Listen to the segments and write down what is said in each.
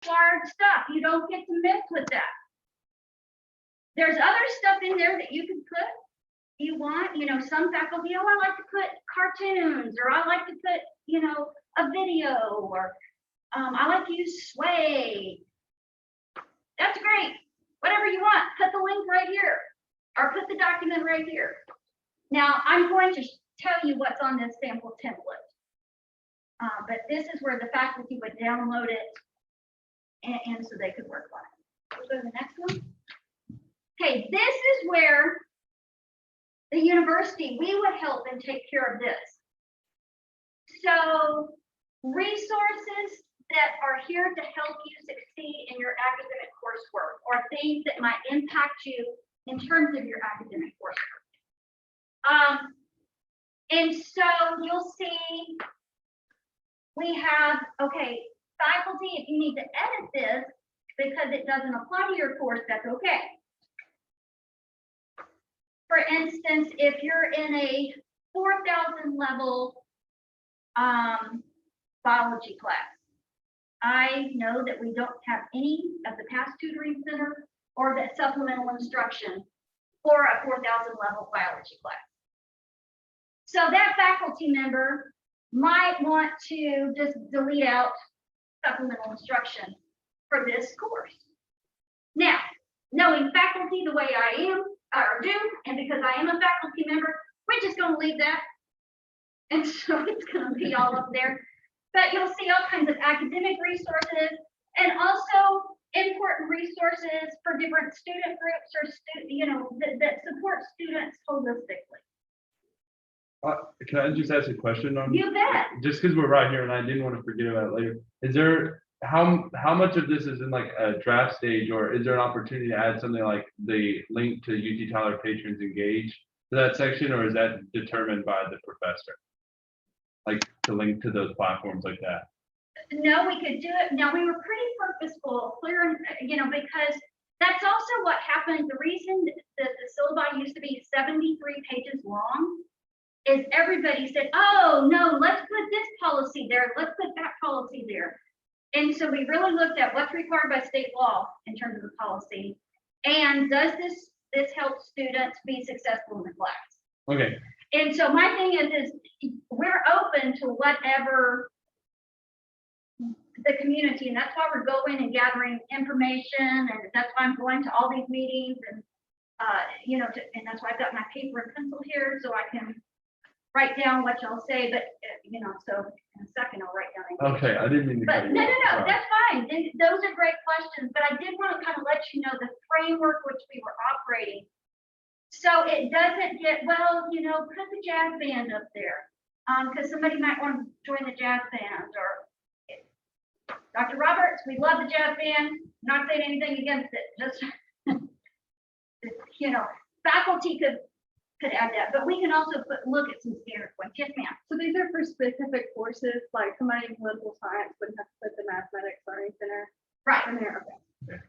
required stuff. You don't get to mess with that. There's other stuff in there that you can put. You want, some faculty, I like to put cartoons, or I like to put, a video, or I like to use Sway. That's great. Whatever you want, put the link right here, or put the document right here. Now, I'm going to tell you what's on this sample template. But this is where the faculty would download it, and so they could work on it. We'll go to the next one. Okay, this is where the university, we would help and take care of this. So resources that are here to help you succeed in your academic coursework, or things that might impact you in terms of your academic coursework. And so you'll see we have, okay, faculty, if you need to edit this because it doesn't apply to your course, that's okay. For instance, if you're in a 4,000 level biology class, I know that we don't have any of the past tutoring center or that supplemental instruction for a 4,000 level biology class. So that faculty member might want to just delete out supplemental instruction for this course. Now, knowing faculty the way I am, or do, and because I am a faculty member, we're just going to leave that. And so it's going to be all up there. But you'll see all kinds of academic resources, and also important resources for different student groups, or that support students holistically. Can I just ask a question on? You bet. Just because we're right here, and I didn't want to forget about it later. Is there how much of this is in like a draft stage, or is there an opportunity to add something like the link to UT Tyler Patrons Engage to that section, or is that determined by the professor? Like to link to those platforms like that? No, we could do it. Now, we were pretty purposeful, clear, because that's also what happened. The reason that the syllabi used to be 73 pages long is everybody said, oh, no, let's put this policy there. Let's put that policy there. And so we really looked at what's required by state law in terms of the policy. And does this help students be successful in the class? Okay. And so my thing is we're open to whatever the community, and that's why we're going and gathering information, and that's why I'm going to all these meetings, and and that's why I've got my paper and pencil here so I can write down what y'all say. But so in a second I'll write down. Okay, I didn't mean to. But no, that's fine. And those are great questions. But I did want to kind of let you know the framework which we were operating. So it doesn't get, put the jazz band up there, because somebody might want to join the jazz band, or Dr. Roberts, we love the jazz band, not saying anything against it, just, faculty could add that, but we can also look at some standard ones. Yes, ma'am. So these are for specific courses, like somebody in political science wouldn't have to put the mathematics learning center right in there. Okay.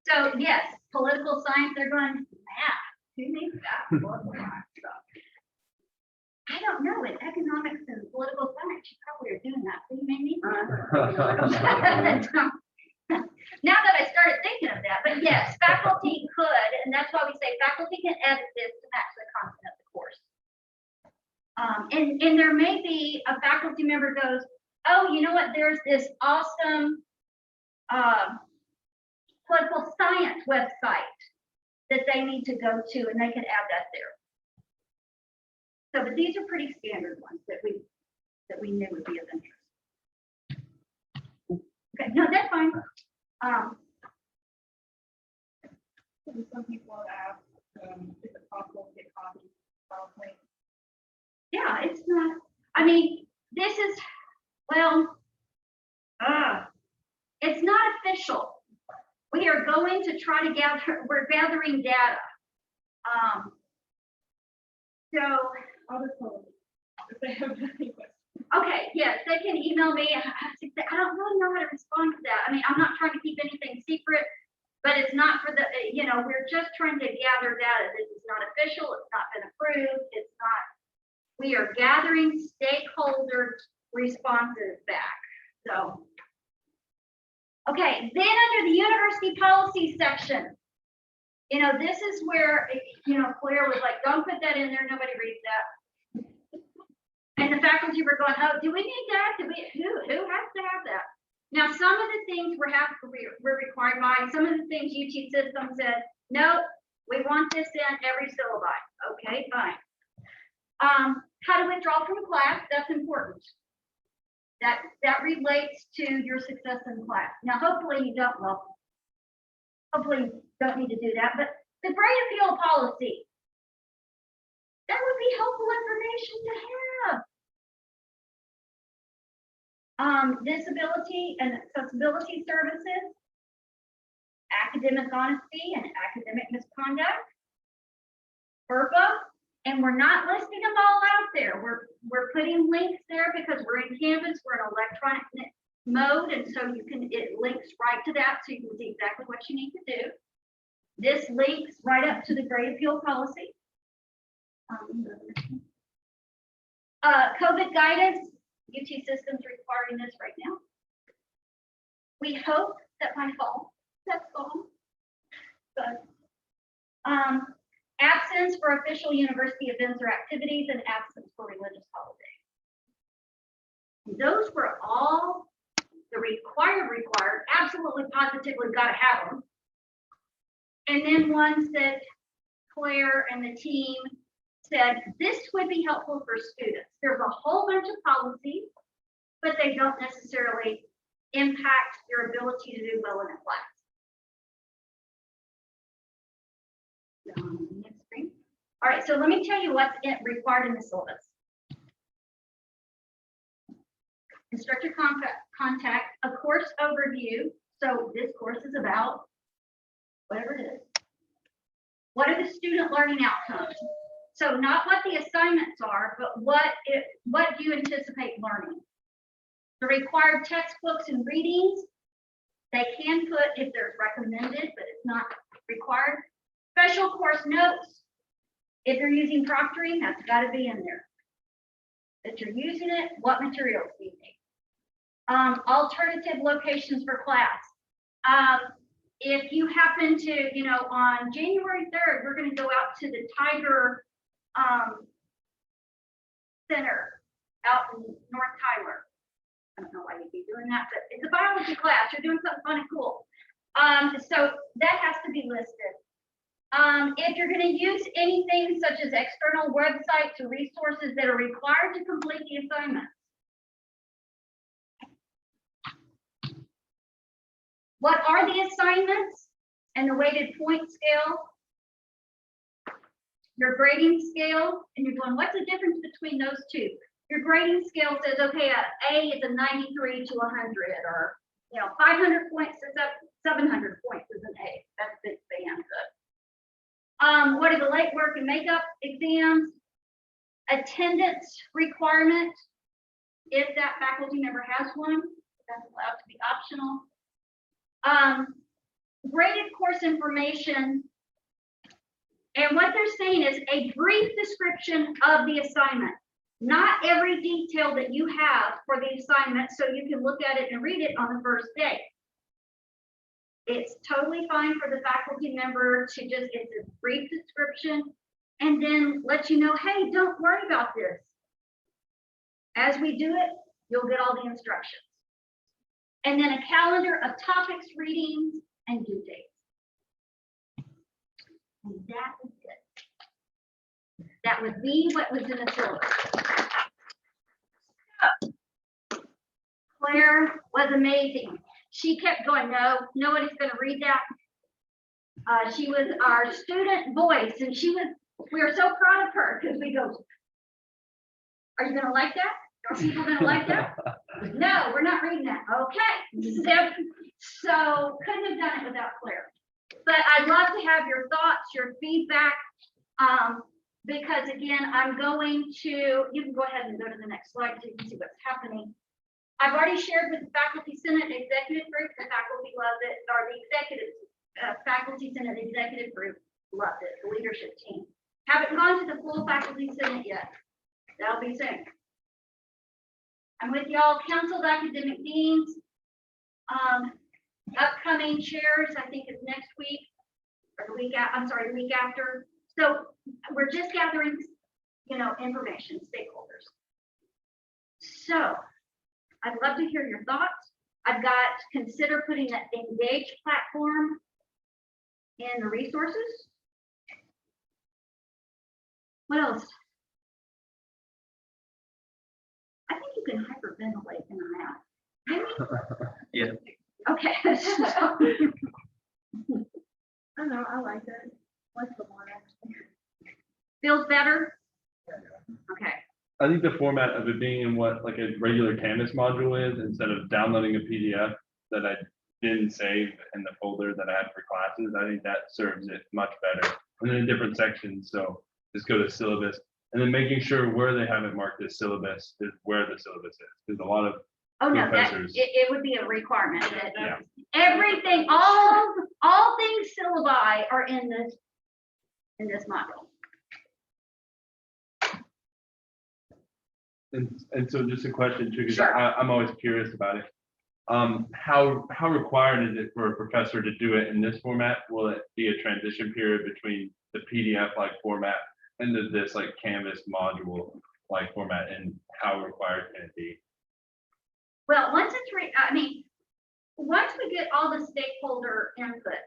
So yes, political science, they're going math. Who needs that? Political science stuff. I don't know. In economics and political science, you probably are doing that. So you may need Now that I started thinking of that, but yes, faculty could, and that's why we say faculty can edit this to match the content of the course. And there may be a faculty member goes, oh, you know what? There's this awesome political science website that they need to go to, and they can add that there. So, but these are pretty standard ones that we knew would be of interest. Okay, no, that's fine. Some people have asked, is it possible to get copies of PowerPoint? Yeah, it's not. I mean, this is it's not official. We are going to try to gather. We're gathering data. So I'll just tell them if they have any questions. Okay, yes, they can email me. I don't really know how to respond to that. I mean, I'm not trying to keep anything secret, but it's not for the, we're just trying to gather data. This is not official. It's not been approved. It's not, we are gathering stakeholder responses back. So Okay, then under the university policy section, you know, this is where, you know, Claire was like, don't put that in there, nobody reads that. And the faculty were going, oh, do we need that? Who has to have that? Now, some of the things we're required by, some of the things UT system said, no, we want this in every syllabi. Okay, fine. How to withdraw from class, that's important. That relates to your success in class. Now, hopefully you don't, well, hopefully you don't need to do that, but the grade appeal policy, that would be helpful information to have. Disability and accessibility services, academic honesty and academic misconduct, FERPA, and we're not listing them all out there. We're putting links there because we're in Canvas, we're in electronic mode, and so it links right to that, so you can see exactly what you need to do. This links right up to the grade appeal policy. COVID guidance, UT systems requiring this right now. We hope that by fall, that's gone. But absence for official university events or activities and absence for religious holidays. Those were all the required, absolutely positively got to have them. And then ones that Claire and the team said, this would be helpful for students. There's a whole bunch of policies, but they don't necessarily impact your ability to do well in a class. Next screen. All right, so let me tell you what's required in the syllabus. Instructor contact, a course overview. So this course is about whatever it is. What are the student learning outcomes? So not what the assignments are, but what do you anticipate learning? The required textbooks and readings, they can put if they're recommended, but it's not required. Special course notes, if you're using proctoring, that's got to be in there. That you're using it, what materials do you need? Alternative locations for class. If you happen to, you know, on January 3rd, we're going to go out to the Tiger Center out in North Tyler. I don't know why you'd be doing that, but it's a biology class. You're doing something fun and cool. So that has to be listed. If you're going to use anything such as external websites or resources that are required to complete the assignment. What are the assignments and the weighted point scale? Your grading scale, and you're going, what's the difference between those two? Your grading scale says, okay, A is a 93 to 100, or, you know, 500 points is up, 700 points is an A. That's the band. What are the late work and makeup exams? Attendance requirement, if that faculty member has one, that's allowed to be optional. Graded course information, and what they're saying is a brief description of the assignment, not every detail that you have for the assignment, so you can look at it and read it on the first day. It's totally fine for the faculty member to just get a brief description and then let you know, hey, don't worry about this. As we do it, you'll get all the instructions. And then a calendar of topics, readings, and due dates. And that is it. That would be what was in the syllabus. So, Claire was amazing. She kept going, no, nobody's going to read that. She was our student voice, and we were so proud of her because we go, are you going to like that? Are people going to like that? No, we're not reading that. Okay. So couldn't have done it without Claire. But I'd love to have your thoughts, your feedback, because again, I'm going to, you can go ahead and go to the next slide so you can see what's happening. I've already shared with the Faculty Senate Executive Group, the faculty loved it, or the executive, Faculty Senate Executive Group loved it, the leadership team. Haven't gone to the full Faculty Senate yet. That'll be soon. I'm with y'all, Council of Academic Deans. Upcoming shares, I think is next week, or the week I'm sorry, the week after. So we're just gathering, information, stakeholders. So I'd love to hear your thoughts. I've got consider putting that Engage platform in the resources. What else? I think you can hyperventilate in and out. Yeah. Okay. I don't know, I like it. Like the one actually. Feels better? Okay. I think the format of it being in what like a regular Canvas module is, instead of downloading a PDF that I didn't save in the folder that I had for classes, I think that serves it much better. And then in different sections, so just go to syllabus, and then making sure where they have it marked as syllabus is where the syllabus is. There's a lot of Oh, no, Professors. it would be a requirement that Yeah. everything, all things syllabi are in this module. And so just a question too, because Sure. I'm always curious about it. How required is it for a professor to do it in this format? Will it be a transition period between the PDF like format and this like Canvas module like format, and how required can it be? Well, once we get all the stakeholder input,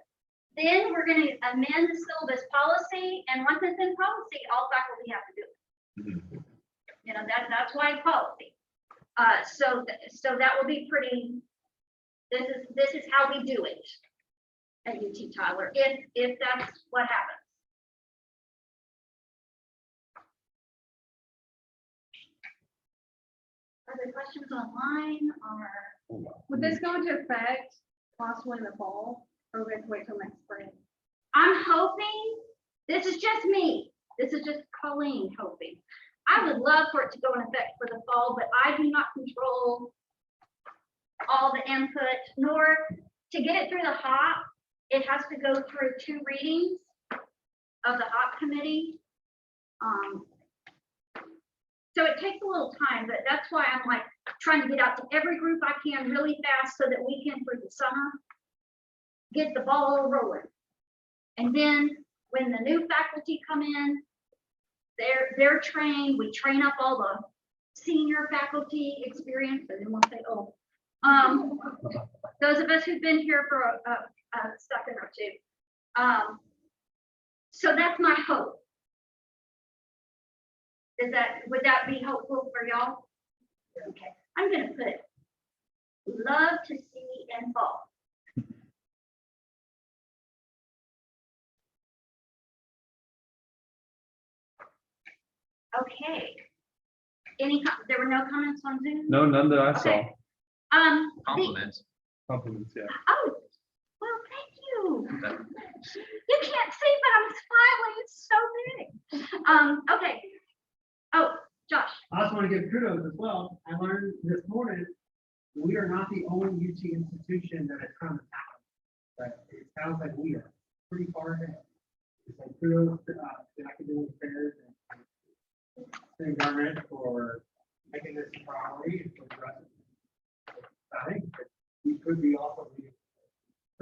then we're going to amend the syllabus policy, and once it's in policy, all faculty have to do it. Mhm. That's why it's policy. So that will be pretty. This is how we do it at UT Tyler, if that's what happens. Are there questions online or? Would this go into effect possibly in the fall, or we have to wait till next spring? I'm hoping, this is just me, this is just Colleen hoping. I would love for it to go in effect for the fall, but I do not control all the input, nor to get it through the HOP, it has to go through 2 readings of the HOP committee. So it takes a little time, but that's why I'm like trying to get out to every group I can really fast so that we can, for the summer, get the ball rolling. And then when the new faculty come in, they're trained, we train up all the senior faculty experience, and then we'll say, oh, those of us who've been here for a second or two. So that's my hope. Would that be hopeful for y'all? Okay, I'm gonna put love to see and fall. Okay. There were no comments on Zoom? No, none that I saw. Okay. Compliments. Compliments, yeah. Oh, well, thank you. You can't see, but I'm smiling. It's so big. Okay. Oh, Josh. I also want to give kudos as well. I learned this morning, we are not the only UT institution that is trying to tackle, but it sounds like we are pretty far ahead. So kudos to academic affairs and city government for making this a priority and for addressing it. I think that we could be also the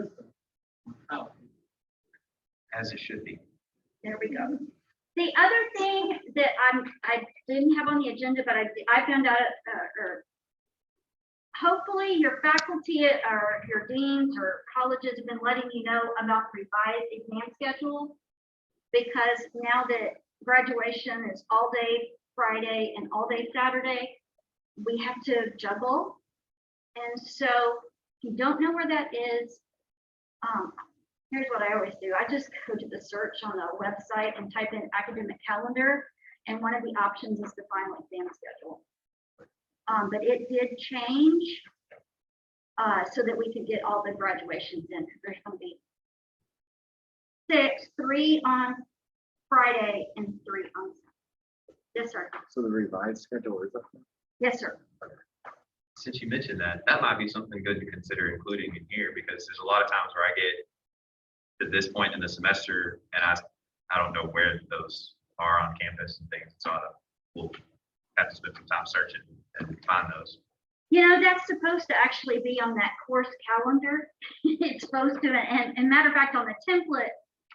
system. Oh, As it should be. There we go. The other thing that I didn't have on the agenda, but I found out, or hopefully your faculty or your deans or colleges have been letting you know about the revised exam schedule, because now that graduation is all day Friday and all day Saturday, we have to juggle. And so if you don't know where that is, here's what I always do. I just go to the search on a website and type in academic calendar, and one of the options is the final exam schedule. But it did change so that we could get all the graduations in, because there's going to be 3 on Friday and 3 on Saturday. Yes, sir. So the revised schedule is up there? Yes, sir. Since you mentioned that, that might be something good to consider including in here, because there's a lot of times where I get to this point in the semester and I don't know where those are on campus and things. So we'll have to spend some time searching and find those. That's supposed to actually be on that course calendar. It's supposed to, and matter of fact, on the template,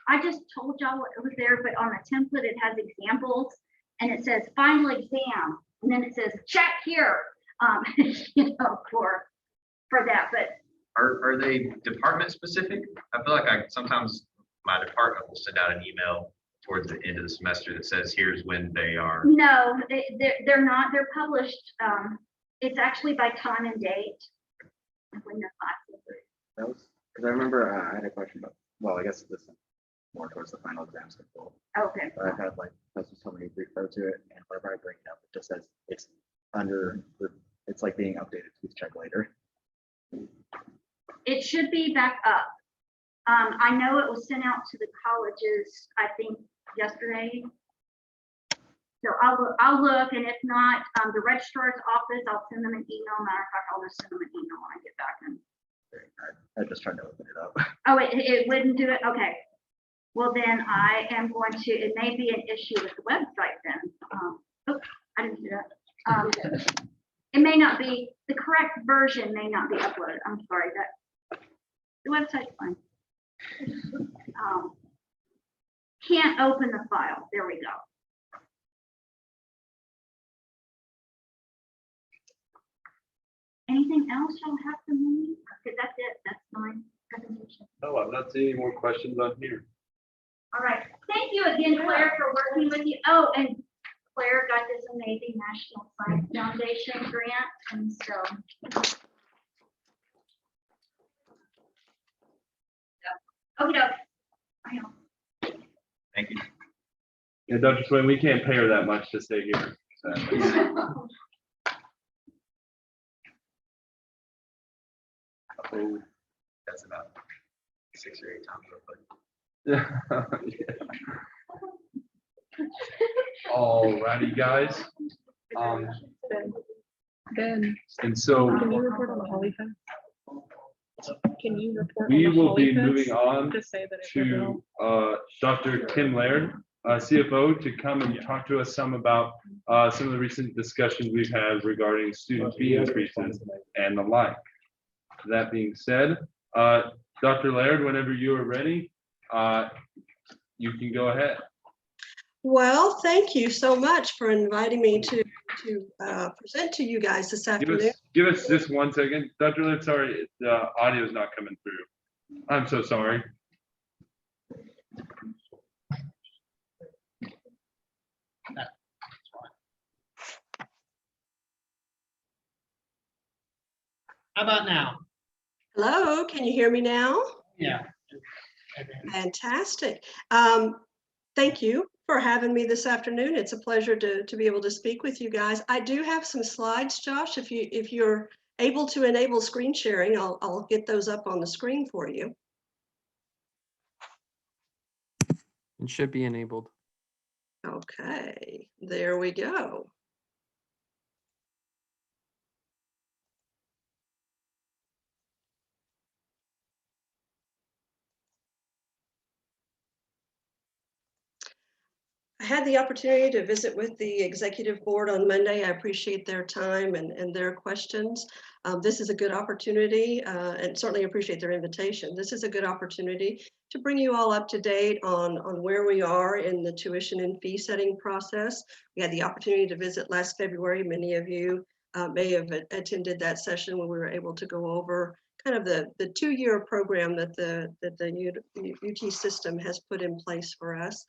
I just told y'all what it was there, but on the template, it has examples and it says final exam. And then it says check here, for that, but Are they department specific? I feel like sometimes my department will send out an email towards the end of the semester that says, here's when they are. no, they're not, they're published. It's actually by time and date. of when your classes are. That was, because I remember I had a question about, well, I guess this is more towards the final exam schedule. Okay. But I've had like, professors tell me to refer to it, and whenever I bring it up, it just says it's under, it's like being updated, please check later. It should be back up. I know it was sent out to the colleges, I think yesterday. So I'll look, and if not, the registrar's office, I'll send them an email. Matter of fact, I'll just send them an email when I get back in. I just tried to open it up. Oh, it wouldn't do it? Okay. Well, then I am going to, it may be an issue with the website then. Oops, I didn't do that. It may not be, the correct version may not be uploaded. I'm sorry, that the website's fine. Can't open the file. There we go. Anything else y'all have for me? Because that's it. That's my presentation. Oh, I'm not seeing any more questions on here. All right. Thank you again, Claire, for working with you. Oh, and Claire got this amazing National Science Foundation grant, and so. Okay, I know. Thank you. Yeah, Dr. Swain, we can't pay her that much to stay here. So. Oh, that's about 6 or 8 times. Alrighty, guys. Ben, And so can you report on the Hollyfest? Can you report we on the will be Hollyfest? moving on Just say that it went to well. Dr. Tim Laird, CFO, to come and talk to us some about some of the recent discussions we've had regarding student fee increases and the like. That being said, Dr. Laird, whenever you are ready, you can go ahead. Well, thank you so much for inviting me to present to you guys this afternoon. Give us just 1 second. Dr. Laird, sorry, the audio is not coming through. I'm so sorry. How about now? Hello, can you hear me now? Yeah. Fantastic. Thank you for having me this afternoon. It's a pleasure to be able to speak with you guys. I do have some slides, Josh. If you're able to enable screen sharing, I'll get those up on the screen for you. It should be enabled. Okay, there we go. I had the opportunity to visit with the executive board on Monday. I appreciate their time and their questions. This is a good opportunity and certainly appreciate their invitation. This is a good opportunity to bring you all up to date on where we are in the tuition and fee setting process. We had the opportunity to visit last February. Many of you may have attended that session when we were able to go over kind of the 2-year program that the UT system has put in place for us.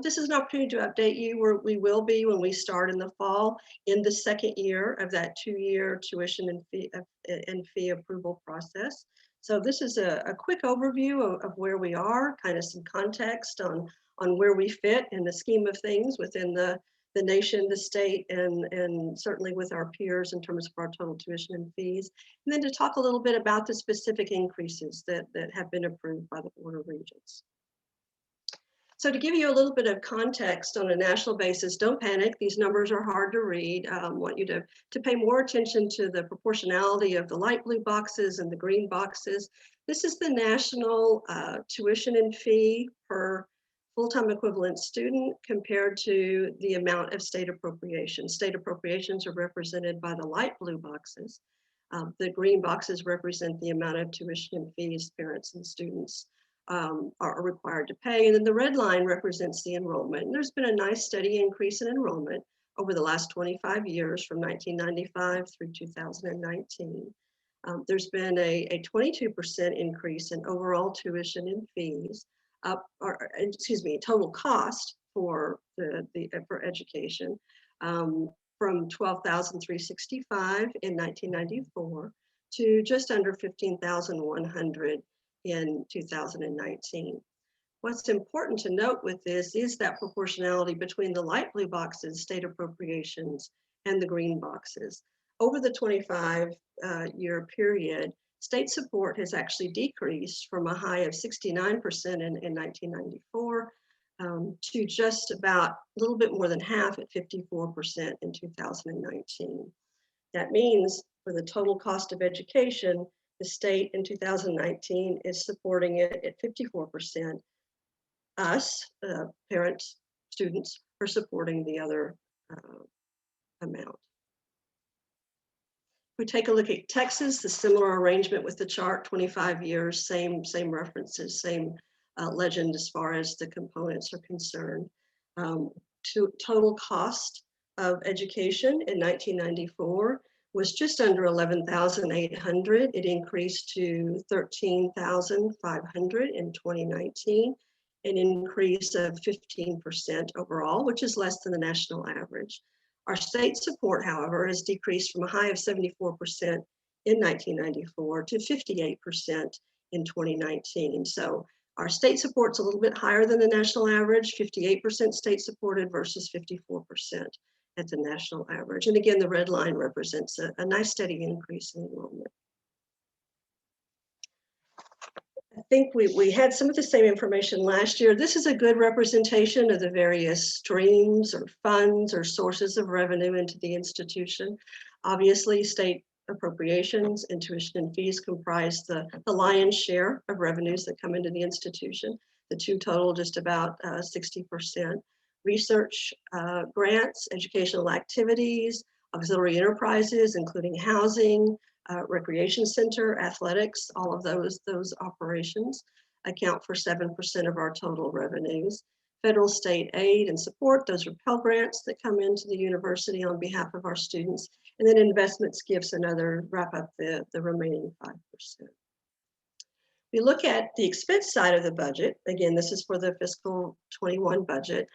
This is an opportunity to update you where we will be when we start in the fall in the 2nd year of that 2-year tuition and fee approval process. So this is a quick overview of where we are, kind of some context on where we fit in the scheme of things within the nation, the state, and certainly with our peers in terms of our total tuition and fees. And then to talk a little bit about the specific increases that have been approved by the Board of Regents. So to give you a little bit of context on a national basis, don't panic. These numbers are hard to read. I want you to pay more attention to the proportionality of the light blue boxes and the green boxes. This is the national tuition and fee per full-time equivalent student compared to the amount of state appropriations. State appropriations are represented by the light blue boxes. The green boxes represent the amount of tuition and fees parents and students are required to pay. And then the red line represents the enrollment. And there's been a nice steady increase in enrollment over the last 25 years from 1995 through 2019. There's been a 22% increase in overall tuition and fees, total cost for for education, from $12,365 in 1994 to just under $15,100 in 2019. What's important to note with this is that proportionality between the light blue boxes, state appropriations, and the green boxes. Over the 25-year period, state support has actually decreased from a high of 69% in 1994 to just about a little bit more than half at 54% in 2019. That means for the total cost of education, the state in 2019 is supporting it at 54%. Us, parents, students, are supporting the other amount. We take a look at Texas, the similar arrangement with the chart, 25 years, same references, same legend as far as the components are concerned. Total cost of education in 1994 was just under $11,800. It increased to $13,500 in 2019, an increase of 15% overall, which is less than the national average. Our state support, however, has decreased from a high of 74% in 1994 to 58% in 2019. So our state support's a little bit higher than the national average, 58% state supported versus 54% at the national average. And again, the red line represents a nice steady increase in enrollment. I think we had some of the same information last year. This is a good representation of the various streams or funds or sources of revenue into the institution. Obviously, state appropriations and tuition and fees comprise the lion's share of revenues that come into the institution. The two total just about 60%. Research grants, educational activities, auxiliary enterprises, including housing, recreation center, athletics, all of those operations account for 7% of our total revenues. Federal state aid and support, those are Pell Grants that come into the university on behalf of our students. And then investments, gifts, and other wrap up the remaining 5%. We look at the expense side of the budget. Again, this is for the fiscal 21 budget.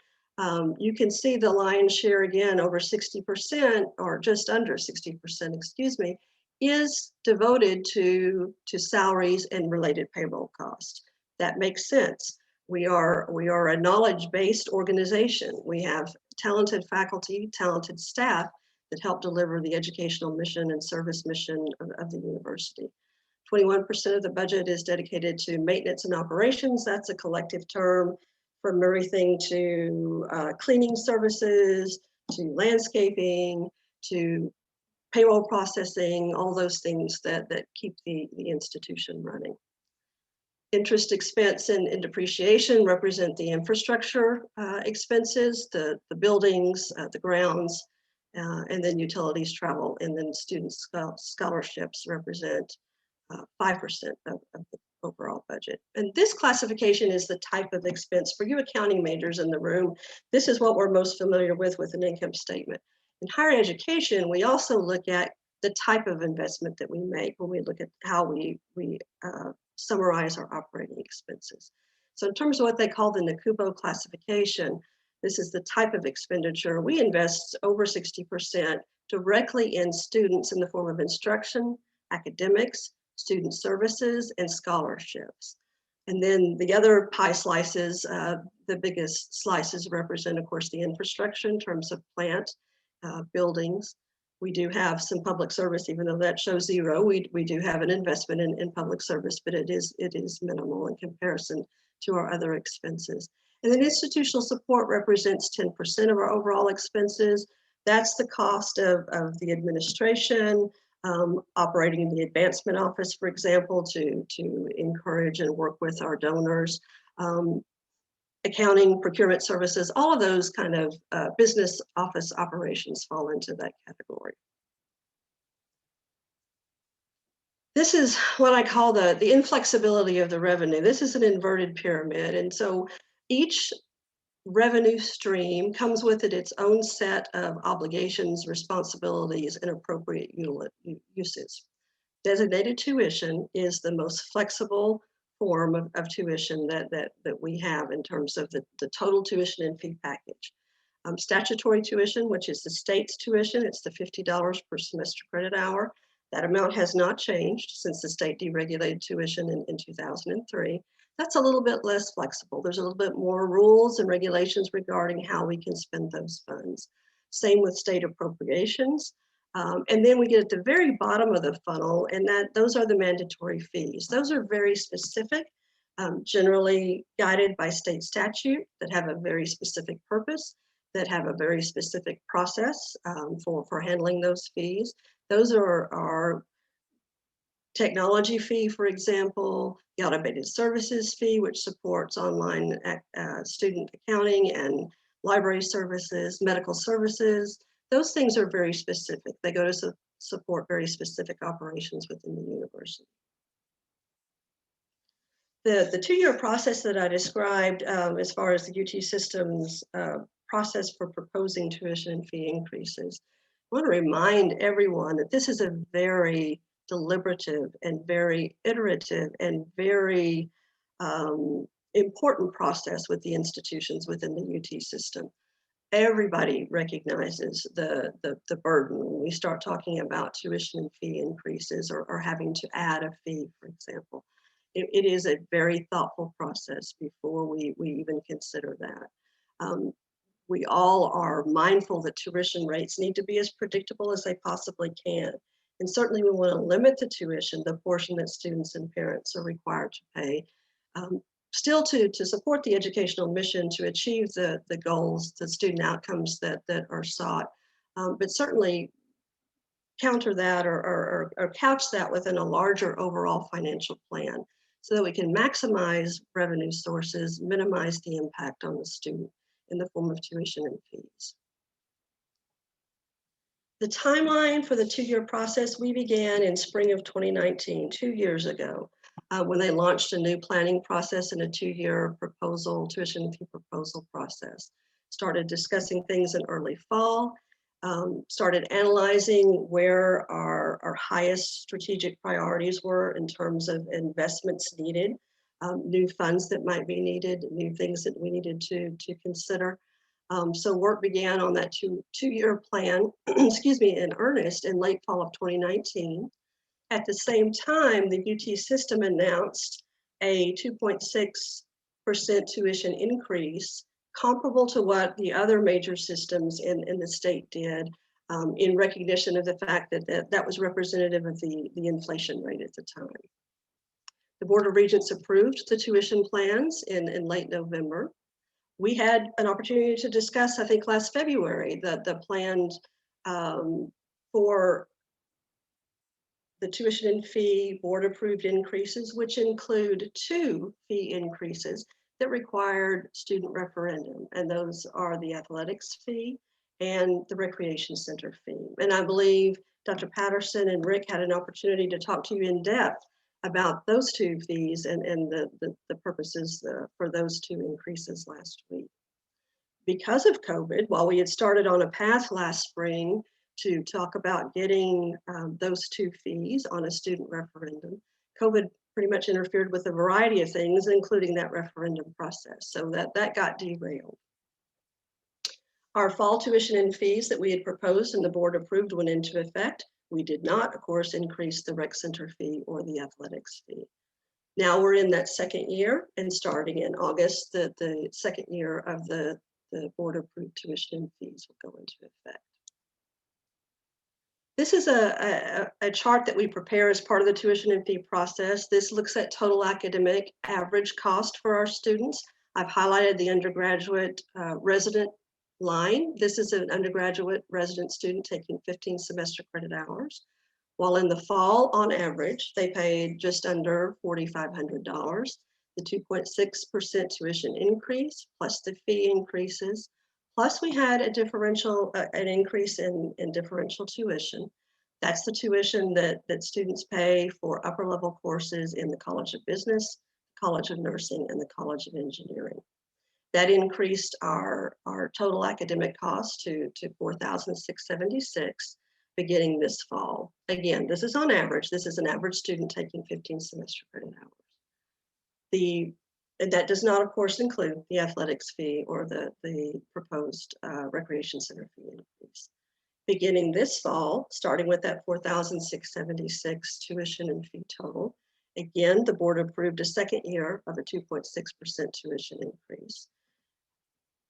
You can see the lion's share again, over 60% or just under 60%, excuse me, is devoted to salaries and related payroll costs. That makes sense. We are a knowledge-based organization. We have talented faculty, talented staff that help deliver the educational mission and service mission of the university. 21% of the budget is dedicated to maintenance and operations. That's a collective term from everything to cleaning services, to landscaping, to payroll processing, all those things that keep the institution running. Interest expense and depreciation represent the infrastructure expenses, the buildings, the grounds, and then utilities, travel, and then student scholarships represent 5% of the overall budget. And this classification is the type of expense for you accounting majors in the room. This is what we're most familiar with an income statement. In higher education, we also look at the type of investment that we make when we look at how we summarize our operating expenses. So in terms of what they call the NACUBO classification, this is the type of expenditure. We invest over 60% directly in students in the form of instruction, academics, student services, and scholarships. And then the other pie slices, the biggest slices represent, of course, the infrastructure in terms of plant, buildings. We do have some public service, even though that shows zero. We do have an investment in public service, but it is minimal in comparison to our other expenses. And then institutional support represents 10% of our overall expenses. That's the cost of the administration, operating the advancement office, for example, to encourage and work with our donors. Accounting, procurement services, all of those kind of business office operations fall into that category. This is what I call the inflexibility of the revenue. This is an inverted pyramid. And so each revenue stream comes with it its own set of obligations, responsibilities, and appropriate uses. Designated tuition is the most flexible form of tuition that we have in terms of the total tuition and fee package. Statutory tuition, which is the state's tuition, it's the $50 per semester credit hour. That amount has not changed since the state deregulated tuition in 2003. That's a little bit less flexible. There's a little bit more rules and regulations regarding how we can spend those funds. Same with state appropriations. And then we get at the very bottom of the funnel, and those are the mandatory fees. Those are very specific, generally guided by state statute that have a very specific purpose, that have a very specific process for handling those fees. Those are our technology fee, for example, the automated services fee, which supports online student accounting and library services, medical services. Those things are very specific. They go to support very specific operations within the university. The two-year process that I described as far as the UT system's process for proposing tuition and fee increases, I want to remind everyone that this is a very deliberative and very iterative and very important process with the institutions within the UT system. Everybody recognizes the burden when we start talking about tuition and fee increases or having to add a fee, for example. It is a very thoughtful process before we even consider that. We all are mindful that tuition rates need to be as predictable as they possibly can. And certainly we want to limit the tuition, the portion that students and parents are required to pay, still to support the educational mission, to achieve the goals, the student outcomes that are sought, but certainly counter that or couch that within a larger overall financial plan so that we can maximize revenue sources, minimize the impact on the student in the form of tuition and fees. The timeline for the two-year process, we began in spring of 2019, 2 years ago, when they launched a new planning process and a two-year tuition and fee proposal process. Started discussing things in early fall, started analyzing where our highest strategic priorities were in terms of investments needed, new funds that might be needed, new things that we needed to consider. So work began on that two-year plan, excuse me, in earnest in late fall of 2019. At the same time, the UT system announced a 2.6% tuition increase, comparable to what the other major systems in the state did, in recognition of the fact that was representative of the inflation rate at the time. The Board of Regents approved the tuition plans in late November. We had an opportunity to discuss, I think last February, the planned for the tuition and fee board approved increases, which include 2 fee increases that required student referendum. And those are the athletics fee and the recreation center fee. And I believe Dr. Patterson and Rick had an opportunity to talk to you in depth about those 2 fees and the purposes for those 2 increases last week. Because of COVID, while we had started on a path last spring to talk about getting those 2 fees on a student referendum, COVID pretty much interfered with a variety of things, including that referendum process. So that got derailed. Our fall tuition and fees that we had proposed and the board approved went into effect. We did not, of course, increase the rec center fee or the athletics fee. Now we're in that second year, and starting in August, the second year of the board approved tuition and fees will go into effect. This is a chart that we prepare as part of the tuition and fee process. This looks at total academic average cost for our students. I've highlighted the undergraduate resident line. This is an undergraduate resident student taking 15 semester credit hours. While in the fall, on average, they paid just under $4,500. The 2.6% tuition increase, plus the fee increases, plus we had a differential, an increase in differential tuition. That's the tuition that students pay for upper level courses in the College of Business, College of Nursing, and the College of Engineering. That increased our total academic cost to $4,676 beginning this fall. Again, this is on average. This is an average student taking 15 semester credit hours. That does not, of course, include the athletics fee or the proposed recreation center fee increase. Beginning this fall, starting with that $4,676 tuition and fee total, again, the board approved a second year of a 2.6% tuition increase.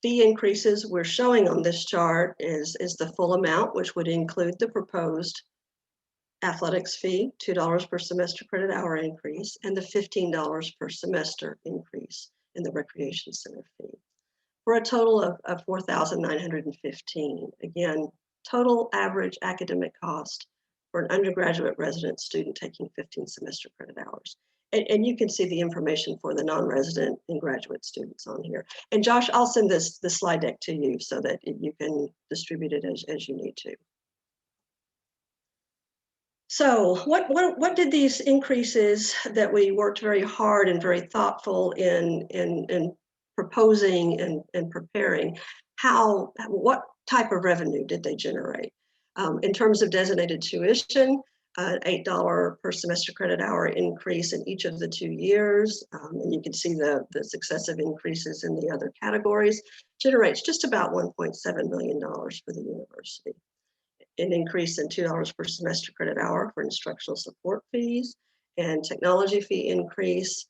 Fee increases we're showing on this chart is the full amount, which would include the proposed athletics fee, $2 per semester credit hour increase, and the $15 per semester increase in the recreation center fee, for a total of $4,915. Again, total average academic cost for an undergraduate resident student taking 15 semester credit hours. And you can see the information for the non-resident and graduate students on here. And Josh, I'll send this slide deck to you so that you can distribute it as you need to. So what did these increases that we worked very hard and very thoughtful in proposing and preparing, what type of revenue did they generate? In terms of designated tuition, $8 per semester credit hour increase in each of the 2 years. And you can see the successive increases in the other categories, generates just about $1.7 million for the university. An increase in $2 per semester credit hour for instructional support fees and technology fee increase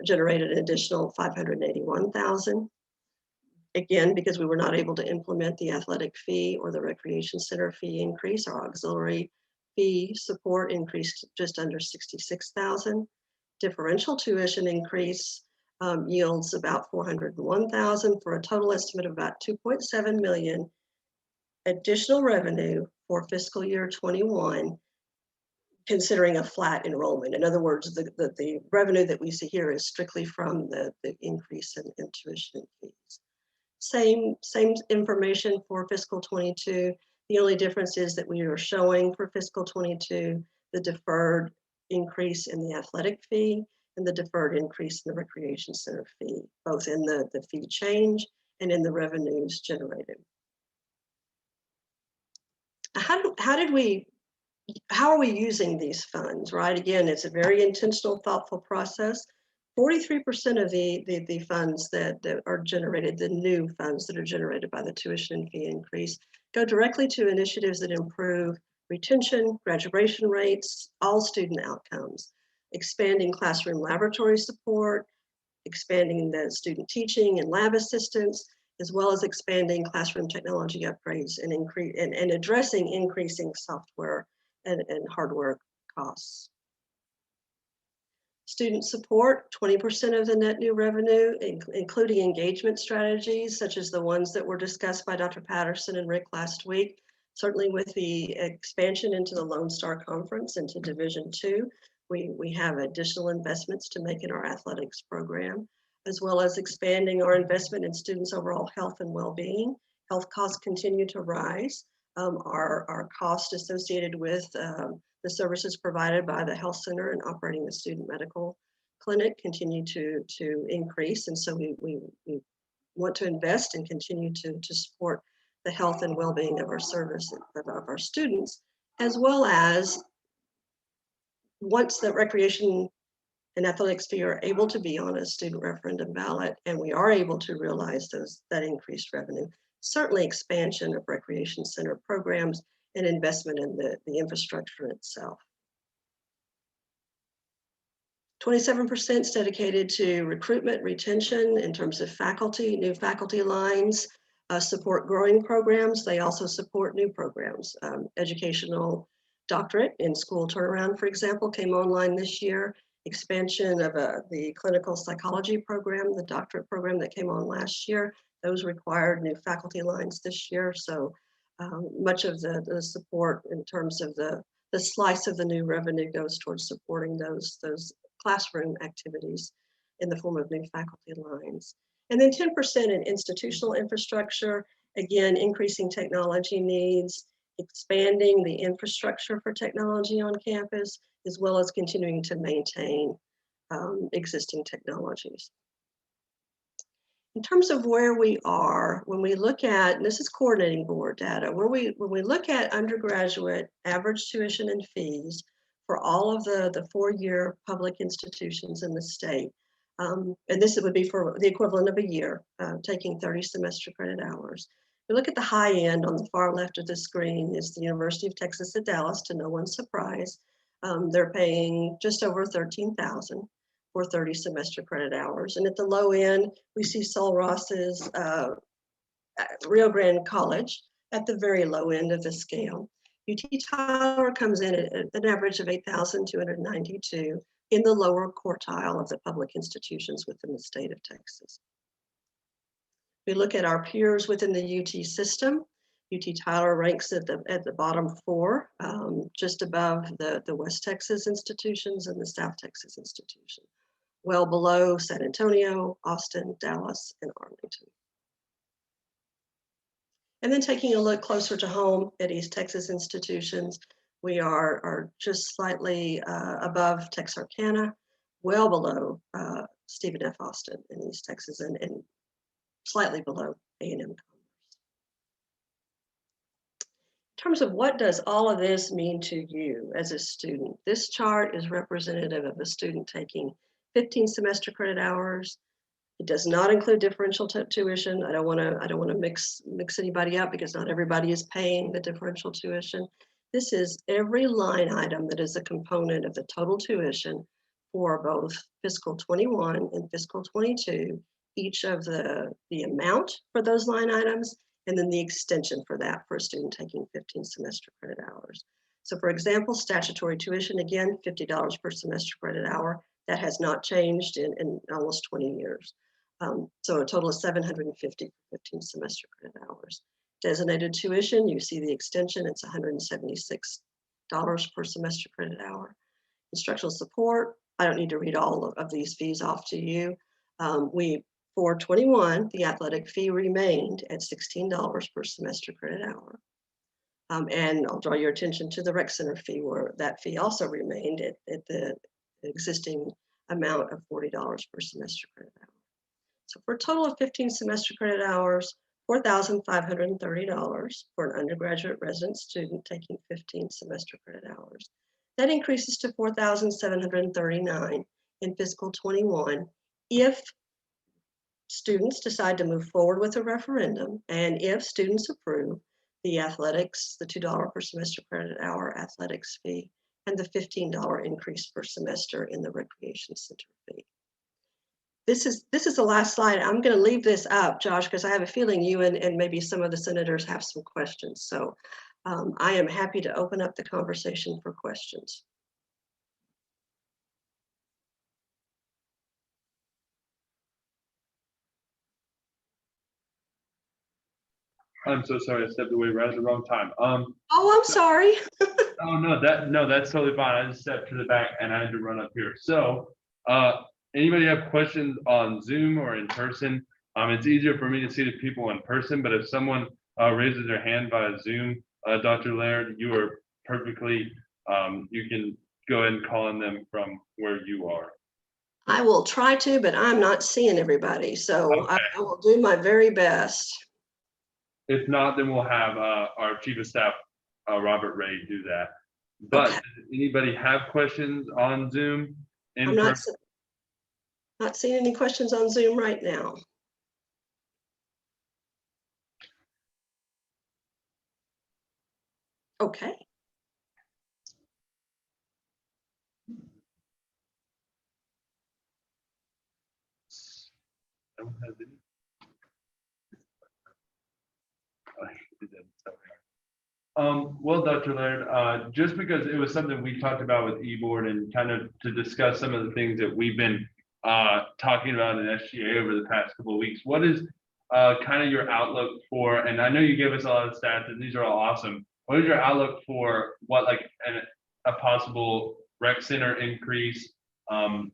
generated an additional $581,000. Again, because we were not able to implement the athletic fee or the recreation center fee increase, our auxiliary fee support increased just under $66,000. Differential tuition increase yields about $401,000 for a total estimate of about $2.7 million additional revenue for fiscal year 21, considering a flat enrollment. In other words, the revenue that we see here is strictly from the increase in tuition fees. Same information for fiscal 22. The only difference is that we are showing for fiscal 22 the deferred increase in the athletic fee and the deferred increase in the recreation center fee, both in the fee change and in the revenues generated. How are we using these funds, right? Again, it's a very intentional, thoughtful process. 43% of the funds that are generated, the new funds that are generated by the tuition and fee increase, go directly to initiatives that improve retention, graduation rates, all student outcomes, expanding classroom laboratory support, expanding the student teaching and lab assistance, as well as expanding classroom technology upgrades and addressing increasing software and hardware costs. Student support, 20% of the net new revenue, including engagement strategies, such as the ones that were discussed by Dr. Patterson and Rick last week. Certainly with the expansion into the Lone Star Conference into Division II, we have additional investments to make in our athletics program, as well as expanding our investment in students' overall health and well-being. Health costs continue to rise. Our cost associated with the services provided by the health center and operating the student medical clinic continue to increase. And so we want to invest and continue to support the health and well-being of our service of our students, as well as once the recreation and athletics fee are able to be on a student referendum ballot, and we are able to realize that increased revenue, certainly expansion of recreation center programs and investment in the infrastructure itself. 27% is dedicated to recruitment, retention in terms of faculty, new faculty lines, support growing programs. They also support new programs. Educational doctorate in school turnaround, for example, came online this year. Expansion of the clinical psychology program, the doctorate program that came on last year, those required new faculty lines this year. So much of the support in terms of the slice of the new revenue goes towards supporting those classroom activities in the form of new faculty lines. And then 10% in institutional infrastructure, again, increasing technology needs, expanding the infrastructure for technology on campus, as well as continuing to maintain existing technologies. In terms of where we are, when we look at, and this is coordinating board data, when we look at undergraduate average tuition and fees for all of the four-year public institutions in the state, and this would be for the equivalent of a year, taking 30 semester credit hours. We look at the high end on the far left of the screen is the University of Texas at Dallas, to no one's surprise. They're paying just over $13,000 for 30 semester credit hours. And at the low end, we see Sul Ross's Rio Grande College at the very low end of the scale. UT Tyler comes in at an average of $8,292 in the lower quartile of the public institutions within the state of Texas. We look at our peers within the UT system. UT Tyler ranks at the bottom four, just above the West Texas institutions and the South Texas institution, well below San Antonio, Austin, Dallas, and Arlington. And then taking a look closer to home at East Texas institutions, we are just slightly above Texarkana, well below Stephen F. Austin in East Texas, and slightly below A&M Commerce. In terms of what does all of this mean to you as a student, this chart is representative of a student taking 15 semester credit hours. It does not include differential tuition. I don't want to mix anybody up because not everybody is paying the differential tuition. This is every line item that is a component of the total tuition for both fiscal 21 and fiscal 22, each of the amount for those line items, and then the extension for that for a student taking 15 semester credit hours. So for example, statutory tuition, again, $50 per semester credit hour. That has not changed in almost 20 years. So a total of $750 for 15 semester credit hours. Designated tuition, you see the extension, it's $176 per semester credit hour. Instructional support, I don't need to read all of these fees off to you. For 21, the athletic fee remained at $16 per semester credit hour. And I'll draw your attention to the rec center fee, where that fee also remained at the existing amount of $40 per semester credit hour. So for a total of 15 semester credit hours, $4,530 for an undergraduate resident student taking 15 semester credit hours. That increases to $4,739 in fiscal 21 if students decide to move forward with a referendum, and if students approve the athletics, the $2 per semester credit hour athletics fee, and the $15 increase per semester in the recreation center fee. This is the last slide. I'm going to leave this up, Josh, because I have a feeling you and maybe some of the senators have some questions. So I am happy to open up the conversation for questions. I'm so sorry, I stepped away right at the wrong time. Oh, I'm sorry. Oh, no, that's totally fine. I just stepped to the back and I had to run up here. So, anybody have questions on Zoom or in person? It's easier for me to see the people in person, but if someone raises their hand via Zoom, Dr. Laird, you are perfectly, you can go ahead and call on them from where you are. I will try to, but I'm not seeing everybody. So Okay. I will do my very best. If not, then we'll have our Chief of Staff, Robert Ray, do that. But Okay. does anybody have questions on Zoom? I'm not seeing any questions on Zoom right now. Okay. I don't have any. Well, Dr. Laird, just because it was something we talked about with eBoard and kind of to discuss some of the things that we've been talking about in SGA over the past couple of weeks, what is kind of your outlook for, and I know you gave us a lot of stats and these are all awesome. What is your outlook for what like a possible rec center increase,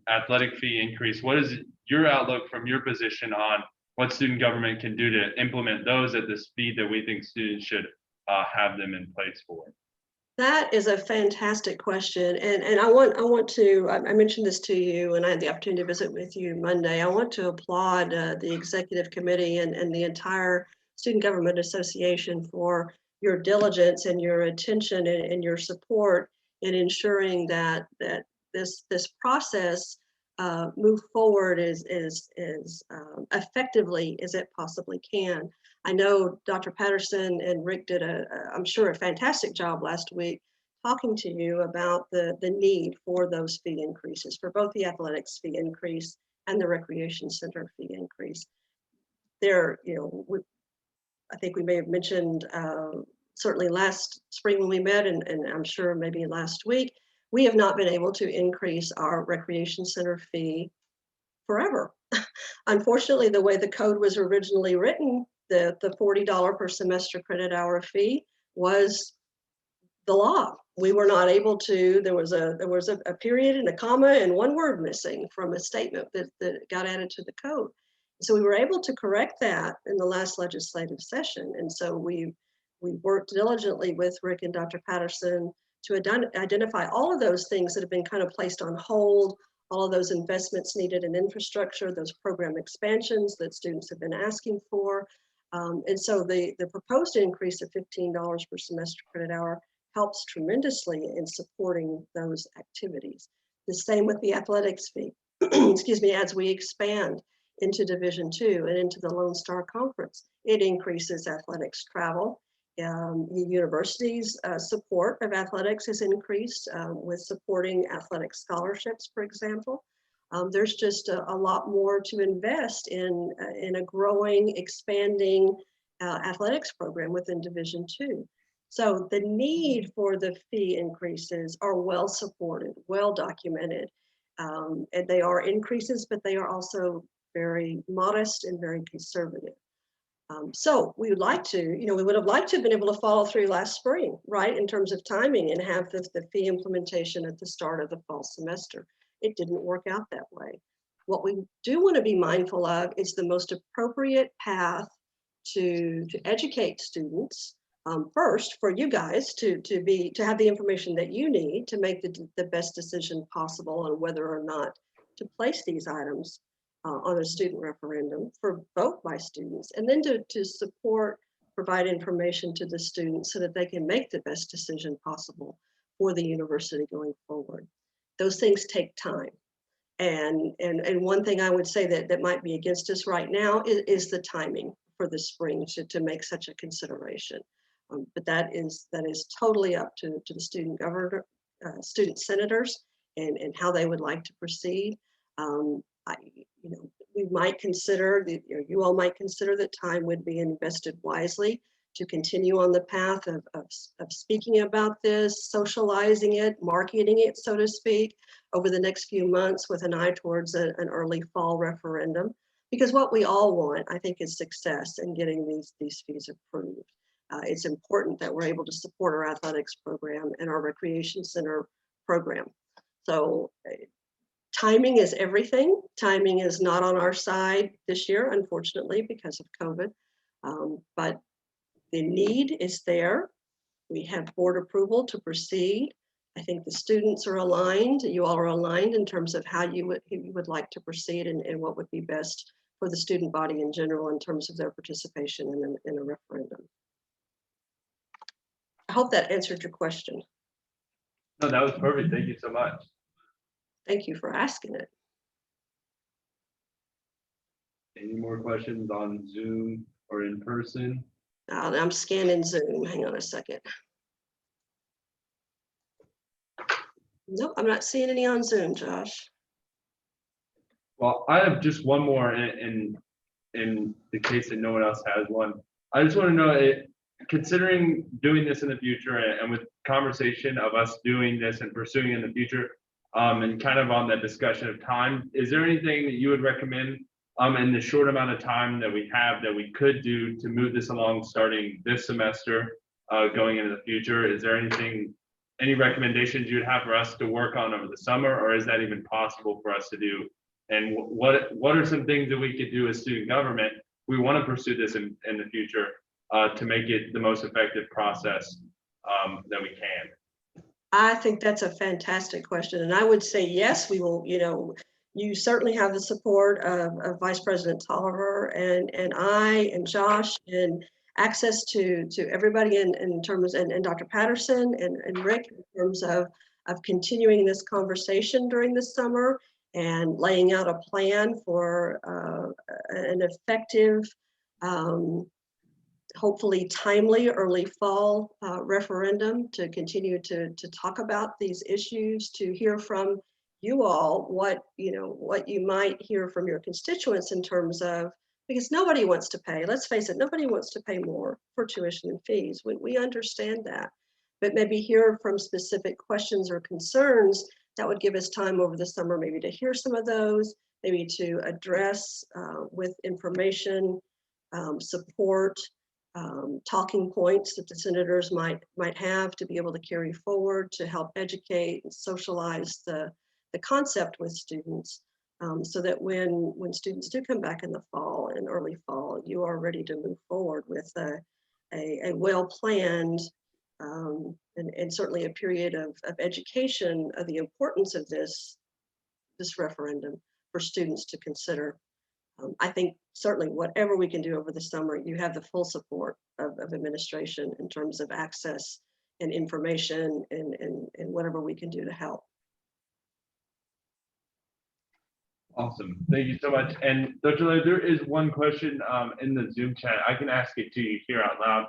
athletic fee increase? What is your outlook from your position on what student government can do to implement those at the speed that we think students should have them in place for? That is a fantastic question. And I mentioned this to you and I had the opportunity to visit with you Monday. I want to applaud the executive committee and the entire Student Government Association for your diligence and your attention and your support in ensuring that this process move forward as effectively as it possibly can. I know Dr. Patterson and Rick did I'm sure, a fantastic job last week talking to you about the need for those fee increases, for both the athletics fee increase and the recreation center fee increase. There, I think we may have mentioned certainly last spring when we met, and I'm sure maybe last week, we have not been able to increase our recreation center fee forever. Unfortunately, the way the code was originally written, the $40 per semester credit hour fee was the law. We were not able to, there was a period and a comma and one word missing from a statement that got added to the code. So we were able to correct that in the last legislative session. And so we worked diligently with Rick and Dr. Patterson to identify all of those things that have been kind of placed on hold, all of those investments needed in infrastructure, those program expansions that students have been asking for. And so the proposed increase of $15 per semester credit hour helps tremendously in supporting those activities. The same with the athletics fee, excuse me, as we expand into Division II and into the Lone Star Conference, it increases athletics travel. The university's support of athletics has increased with supporting athletic scholarships, for example. There's just a lot more to invest in a growing, expanding athletics program within Division II. So the need for the fee increases are well supported, well documented. And they are increases, but they are also very modest and very conservative. So we would like to, we would have liked to have been able to follow through last spring, right, in terms of timing and have the fee implementation at the start of the fall semester. It didn't work out that way. What we do want to be mindful of is the most appropriate path to educate students. First, for you guys to have the information that you need to make the best decision possible on whether or not to place these items on a student referendum for vote by students, and then to support, provide information to the students so that they can make the best decision possible for the university going forward. Those things take time. And one thing I would say that might be against us right now is the timing for the spring to make such a consideration. But that is totally up to the student governor, student senators, and how they would like to proceed. We might consider, you all might consider that time would be invested wisely to continue on the path of speaking about this, socializing it, marketing it, so to speak, over the next few months with an eye towards an early fall referendum. Because what we all want, I think, is success in getting these fees approved. It's important that we're able to support our athletics program and our recreation center program. So timing is everything. Timing is not on our side this year, unfortunately, because of COVID. But the need is there. We have board approval to proceed. I think the students are aligned. You all are aligned in terms of how you would like to proceed and what would be best for the student body in general in terms of their participation in a referendum. I hope that answered your question. No, that was perfect. Thank you so much. Thank you for asking it. Any more questions on Zoom or in person? I'm scanning Zoom. Hang on a second. Nope, I'm not seeing any on Zoom, Josh. Well, I have just one more in the case that no one else has one. I just want to know, considering doing this in the future and with conversation of us doing this and pursuing in the future, and kind of on that discussion of time, is there anything that you would recommend in the short amount of time that we have that we could do to move this along starting this semester, going into the future? Is there any recommendations you'd have for us to work on over the summer, or is that even possible for us to do? And what are some things that we could do as student government? We want to pursue this in the future. to make it the most effective process that we can? I think that's a fantastic question. And I would say, yes, we will, you certainly have the support of Vice President Tolliver and I and Josh and access to everybody in terms and Dr. Patterson and Rick in terms of continuing this conversation during the summer and laying out a plan for an effective, hopefully timely early fall referendum to continue to talk about these issues, to hear from you all what you might hear from your constituents in terms of, because nobody wants to pay, let's face it, nobody wants to pay more for tuition and fees. We understand that, but maybe hear from specific questions or concerns that would give us time over the summer maybe to hear some of those, maybe to address with information, support, talking points that the senators might have to be able to carry forward to help educate and socialize the concept with students, so that when students do come back in the fall and early fall, you are ready to move forward with a well-planned and certainly a period of education of the importance of this referendum for students to consider. I think certainly whatever we can do over the summer, you have the full support of administration in terms of access and information and whatever we can do to help. Awesome. Thank you so much. And Dr. Laird, there is one question in the Zoom chat. I can ask it to you here out loud.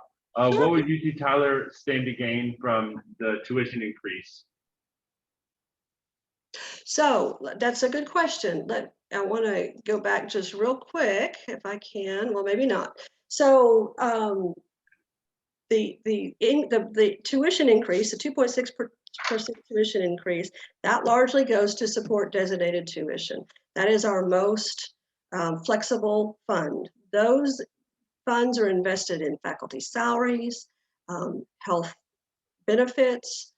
Sure. What would UT Tyler stand to gain from the tuition increase? So that's a good question. I want to go back just real quick if I can. Well, maybe not. So the tuition increase, the 2.6% tuition increase, that largely goes to support designated tuition. That is our most flexible fund. Those funds are invested in faculty salaries, health benefits,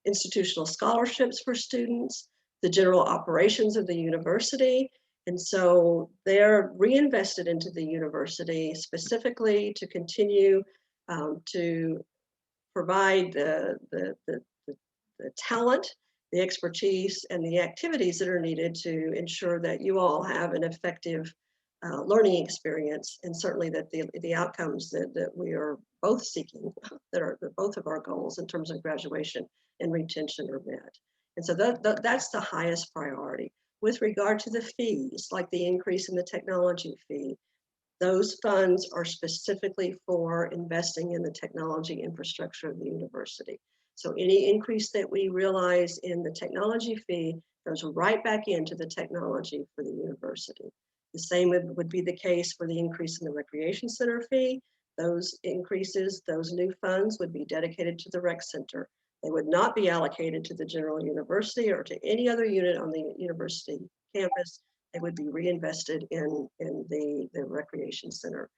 institutional scholarships for students, the general operations of the university. And so they're reinvested into the university specifically to continue to provide the talent, the expertise, and the activities that are needed to ensure that you all have an effective learning experience, and certainly that the outcomes that we are both seeking, that are both of our goals in terms of graduation and retention are met. And so that's the highest priority. With regard to the fees, like the increase in the technology fee, those funds are specifically for investing in the technology infrastructure of the university. So any increase that we realize in the technology fee goes right back into the technology for the university. The same would be the case for the increase in the recreation center fee. Those increases, those new funds would be dedicated to the rec center. They would not be allocated to the general university or to any other unit on the university campus. They would be reinvested in the recreation center.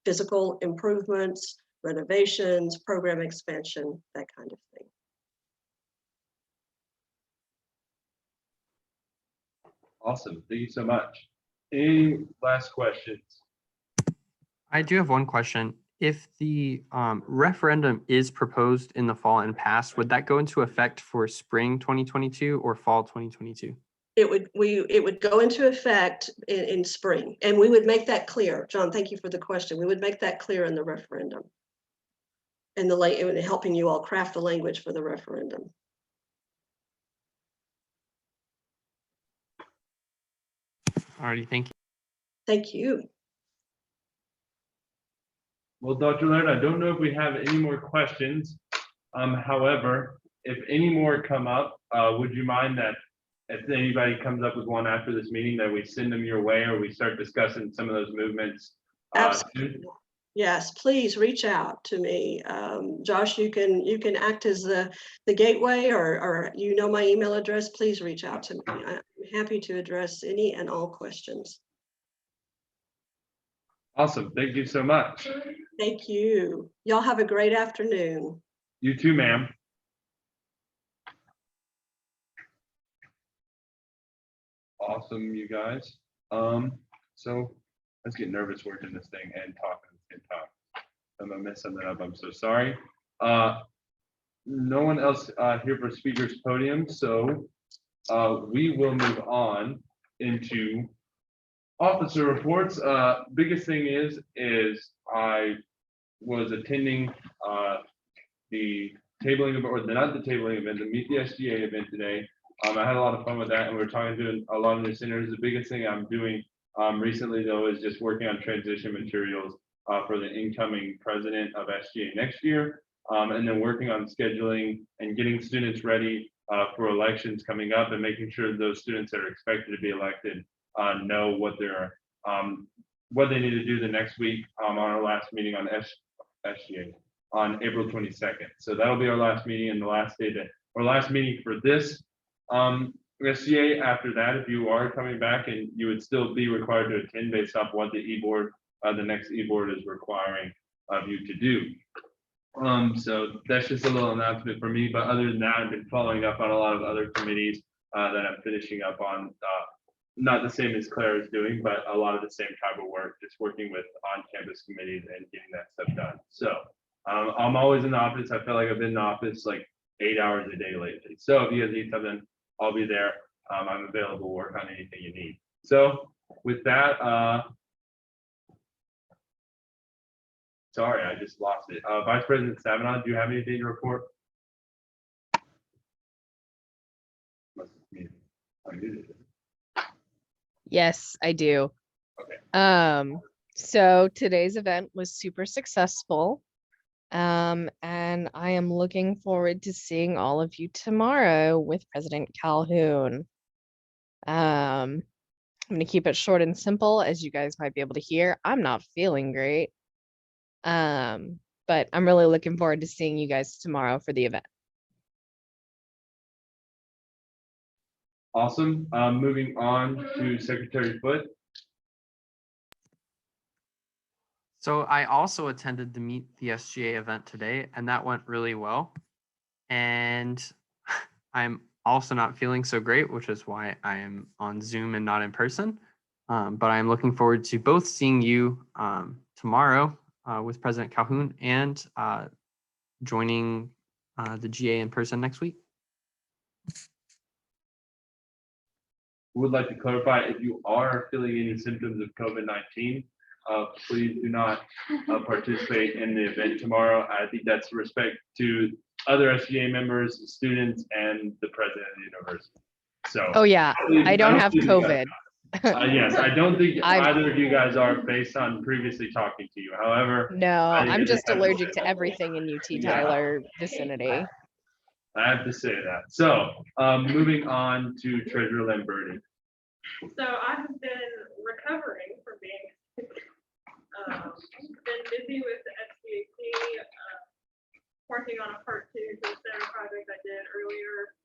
Physical improvements, renovations, program expansion, that kind of thing. Awesome. Thank you so much. Any last questions? I do have one question. If the referendum is proposed in the fall and passed, would that go into effect for spring 2022 or fall 2022? It would go into effect in spring, and we would make that clear. John, thank you for the question. We would make that clear in the referendum, and helping you all craft the language for the referendum. Alrighty, thank you. Thank you. Well, Dr. Laird, I don't know if we have any more questions. However, if any more come up, would you mind that if anybody comes up with one after this meeting, that we send them your way, or we start discussing some of those movements? Absolutely. Yes, please reach out to me. Josh, you can act as the gateway, or you know my email address. Please reach out to me. I'm happy to address any and all questions. Awesome. Thank you so much. Thank you. Y'all have a great afternoon. You too, ma'am. Awesome, you guys. So let's get nervous working this thing and talking and talk. I messed something up, I'm so sorry. No one else here for speakers podium, so we will move on into officer reports. Biggest thing is I was attending the tabling event, or not the tabling event, the Meet the SGA event today. I had a lot of fun with that, and we we're talking to a lot of new centers. The biggest thing I'm doing recently, though, is just working on transition materials for the incoming president of SGA next year, and then working on scheduling and getting students ready for elections coming up, and making sure those students that are expected to be elected know what what they need to do the next week on our last meeting on SGA on April 22nd. So that'll be our last meeting and the last day or last meeting for this SGA. After that, if you are coming back, and you would still be required to attend based off what the e-board, the next e-board is requiring of you to do. So that's just a little announcement for me, but other than that, I've been following up on a lot of other committees that I'm finishing up on. Not the same as Claire is doing, but a lot of the same type of work, just working with on-campus committees and getting that stuff done. So I'm always in the office. I feel like I've been in the office like 8 hours a day lately. So if you guys need something, I'll be there. I'm available to work on anything you need. So with that, sorry, I just lost it. Vice President Savanaugh, do you have anything to report? I muted it. Yes, I do. Okay. So today's event was super successful. And I am looking forward to seeing all of you tomorrow with President Calhoun. I'm going to keep it short and simple, as you guys might be able to hear. I'm not feeling great. But I'm really looking forward to seeing you guys tomorrow for the event. Awesome. Moving on to Secretary Foote. So I also attended the Meet the SGA event today, and that went really well. And I'm also not feeling so great, which is why I am on Zoom and not in person. But I'm looking forward to both seeing you tomorrow with President Calhoun and joining the GA in person next week. Would like to clarify, if you are feeling any symptoms of COVID-19, please do not participate in the event tomorrow. I think that's respect to other SGA members, students, and the president of the university. So. Oh yeah, I don't have COVID. Yes, I don't think I'm- either of you guys are, based on previously talking to you. However, No, I I'm just have to allergic say- to everything in UT Yeah. Tyler vicinity. I have to say that. So moving on to Treasurer Lamberti. So I have been recovering from being sick. Been busy with the SGA, working on a part 2 to the center project I did earlier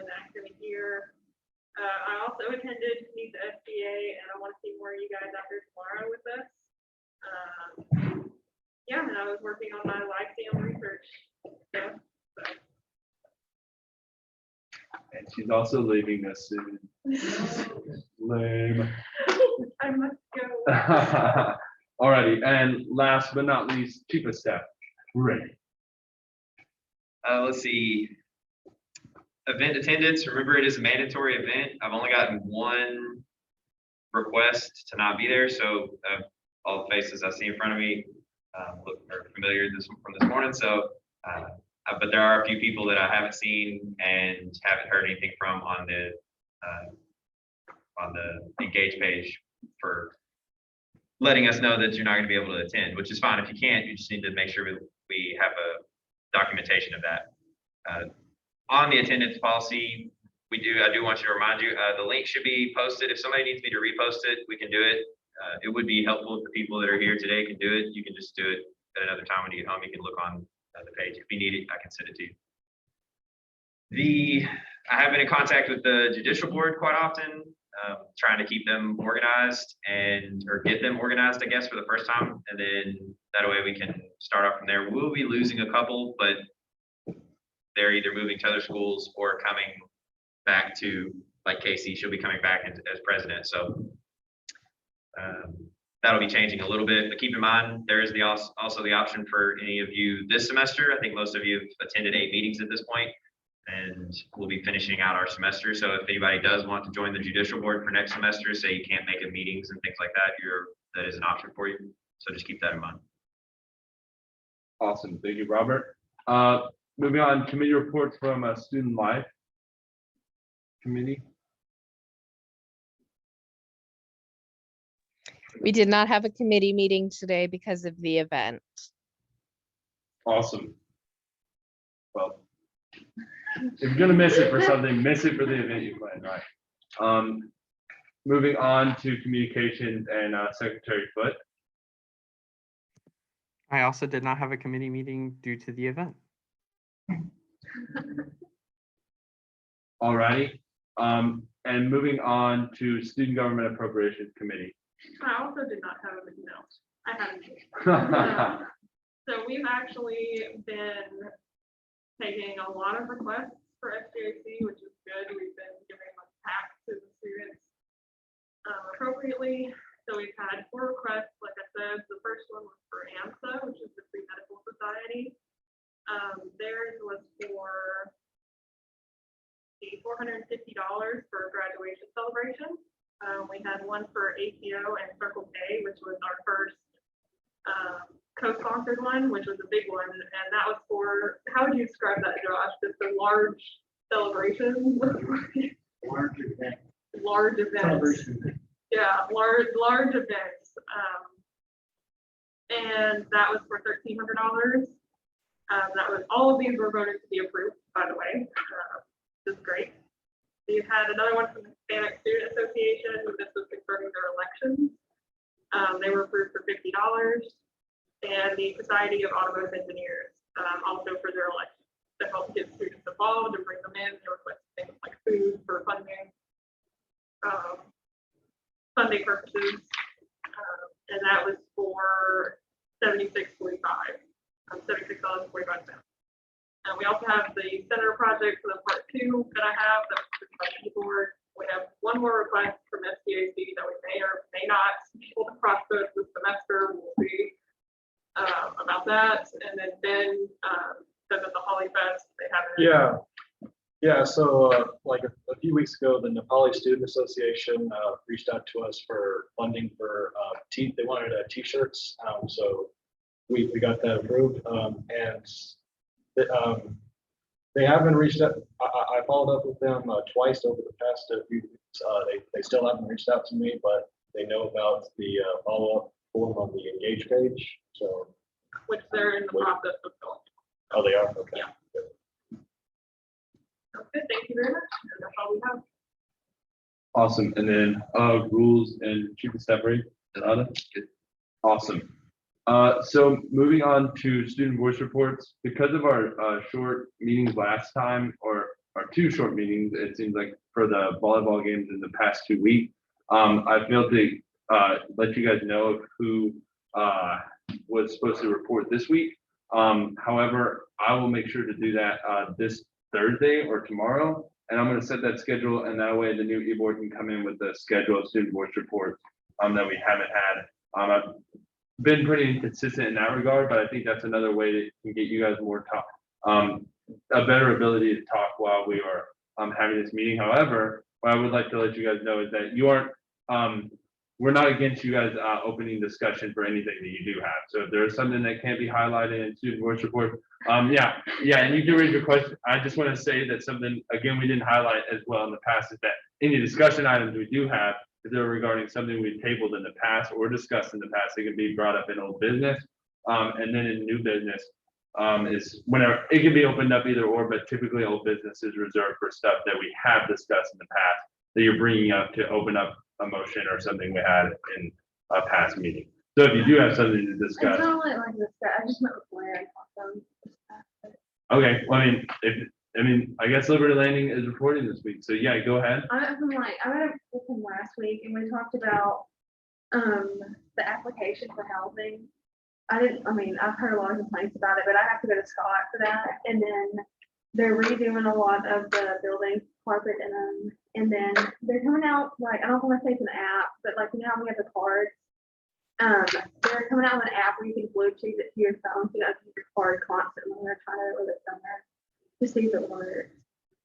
in the academic year. I also attended Meet the SGA, and I want to see more of you guys out here tomorrow with us. Yeah, and I was working on my Lyceum research stuff. So. And she's also leaving us soon. Lame. I must go. Alrighty, and last but not least, Chief of Staff, Ray. Let's see. Event attendance, remember it is a mandatory event. I've only gotten one request to not be there, so all the faces I see in front of me look familiar from this morning. So, but there are a few people that I haven't seen and haven't heard anything from on the engage page for letting us know that you're not going to be able to attend, which is fine. If you can't, you just need to make sure we have a documentation of that. On the attendance policy, I do want you to remind you, the link should be posted. If somebody needs me to repost it, we can do it. It would be helpful if the people that are here today can do it. You can just do it at another time when you get home. You can look on the page. If you need it, I can send it to you. I have been in contact with the judicial board quite often, trying to keep them organized or get them organized, I guess, for the first time. And then that way we can start off from there. We'll be losing a couple, but they're either moving to other schools or coming back to, like Casey, she'll be coming back as president. So that'll be changing a little bit, but keep in mind, there is also the option for any of you this semester. I think most of you have attended 8 meetings at this point, and we'll be finishing out our semester. So if anybody does want to join the judicial board for next semester, say you can't make it meetings and things like that, that is an option for you. So just keep that in mind. Awesome. Thank you, Robert. Moving on, committee reports from Student Life Committee. We did not have a committee meeting today because of the event. Awesome. Well, if you're gonna miss it for something, miss it for the event you planned, right? Moving on to communications and Secretary Foote. I also did not have a committee meeting due to the event. Alrighty. And moving on to Student Government Appropriations Committee. I also did not have a meeting. No, I haven't. So we've actually been taking a lot of requests for SGA, which is good. We've been giving them tax to the students appropriately. So we've had 4 requests. Like I said, the first one was for AMSA, which is the Free Medical Society. Theirs was for the $450 for a graduation celebration. We had one for APO and Circle K, which was our first co-sponsored one, which was a big one. And that was for, how would you describe that, Josh? Just a large celebration? Large event. Large events. Celebration. Yeah, large events. And that was for $1,300. That was, all of these were voted to be approved, by the way. This is great. We've had another one from the Hispanic Student Association. This was confirming their elections. They were approved for $50. And the Society of Automotive Engineers, also for their elections, to help get students involved and bring them in. They request things like food for funding purposes. And that was for $76.45. $76.45. And we also have the Senator Project for the part 2 that I have, that's by the board. We have one more request from SGA that we may or may not be able to process this semester. We'll see about that. And then Ben said that the Holly Fest, they haven't. Yeah, so like a few weeks ago, the Nepali Student Association reached out to us for funding for they wanted t-shirts, so we got that approved, and they haven't reached out. I followed up with them twice over the past few weeks. They still haven't reached out to me, but they know about the follow-up form on the Engage page, so. Which they're in the process of filling. Oh, they are, okay. Yeah. Good, thank you very much. That's all we have. Awesome. And then rules and chief of staff rate. Awesome. So moving on to student voice reports, because of our short meetings last time, or our 2 short meetings, it seems like for the volleyball games in the past 2 weeks, I failed to let you guys know who was supposed to report this week. However, I will make sure to do that this Thursday or tomorrow, and I'm going to set that schedule, and that way the new e-board can come in with the schedule of student voice reports that we haven't had. I've been pretty inconsistent in that regard, but I think that's another way that can get you guys more talk, a better ability to talk while we are having this meeting. However, what I would like to let you guys know is that you aren't, we're not against you guys opening discussion for anything that you do have. So if there's something that can't be highlighted in student voice report, and you can raise your question. I just want to say that something, again, we didn't highlight as well in the past, is that any discussion items we do have, if they're regarding something we've tabled in the past or discussed in the past, they can be brought up in old business. And then in new business is whenever it can be opened up either or, but typically old business is reserved for stuff that we have discussed in the past that you're bringing up to open up a motion or something we had in a past meeting. So if you do have something to discuss. It's not like this, I just met with Blair and talked to him. Okay, well, I mean, I guess Liberty Landing is reporting this week, so yeah, go ahead. I met with him last week and we talked about the application for housing. I've heard a lot of complaints about it, but I have to go to Scott for that. And then they're redoing a lot of the building carpet in them. And then they're coming out, like, I don't want to say it's an app, but like, you know how we have the cards They're coming out with an app where you can Bluetooth it to your phone, so you don't have to record constantly. They're trying to live it somewhere to see if it works.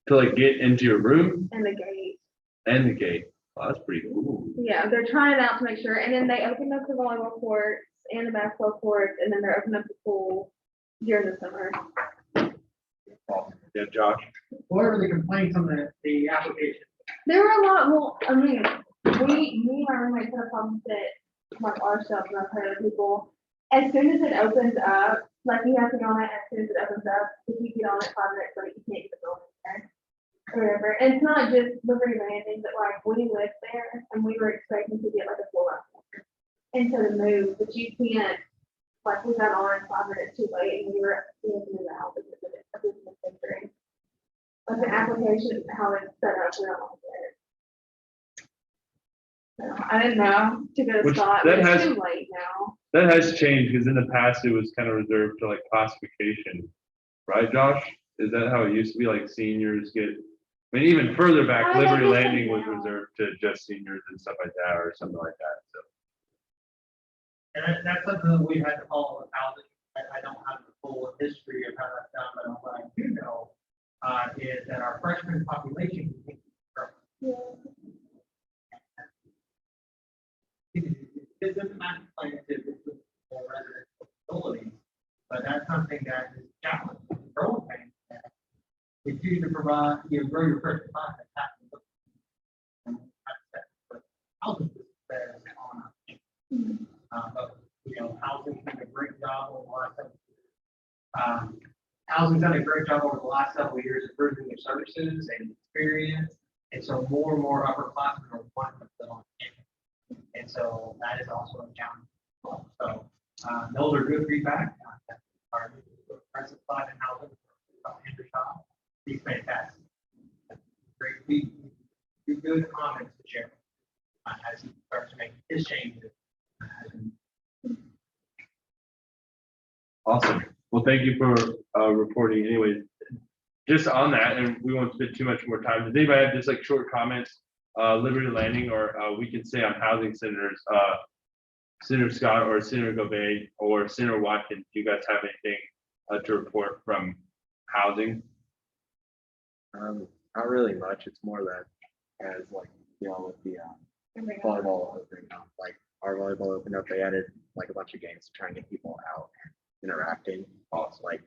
To like get into your room And the gate. and the gate. Wow, that's pretty cool. Yeah, they're trying it out to make sure. And then they open up the volleyball courts and the basketball courts, and then they're opening up the pool during the summer. Yeah, Josh. What were the complaints on the application? There were a lot, well, I mean, me and my roommate had a problem with it, like ourselves and I've heard other people. As soon as it opens up, like you have to go on it as soon as it opens up, if you get on it 5 minutes later, you can't get the building there. Or whatever, and it's not just Liberty Landing, but like we lived there and we were expecting to get like a full out. And so to move, but you can't, like we got on 5 minutes too late and we were able to move out because of it, a business entry. Like the application, how it's set up, we don't like it. So I didn't know to go to Which Scott, that but it's has- too late now. That has changed because in the past it was kind of reserved to like classification. Right, Josh? Is that how it used to be? Like seniors get, I mean, even further back, I Liberty think Landing was now. reserved to just seniors and stuff like that, or something like that, so. And that's something that we've had to follow with housing. I don't have the full history of how that's done, but what I do know is that our freshman population continues to grow. It doesn't matter if it's more residential facilities, but that's something that is challenging, growing pains. It's due to provide, grow your first time. Housing is better on but, housing's done a great job over the last several years. Housing's done a great job over the last several years improving their services and experience. And so more and more upperclassmen are wanting to fill on campus. And so that is also a challenge. So those are good feedback. Our present slide in housing, Andrew Shaw, he's fantastic. Great, good comments to share as he starts to make his changes. Awesome. Well, thank you for reporting anyways. Just on that, and we won't spend too much more time. Does anybody have just like short comments? Liberty Landing, or we can say on housing centers, Senator Scott or Senator Gouveia or Senator Watkins, do you guys have anything to report from housing? Not really much. It's more that as like, with the volleyball opening up, like our volleyball opened up, they added like a bunch of games to try and get people out and interacting. Also, like,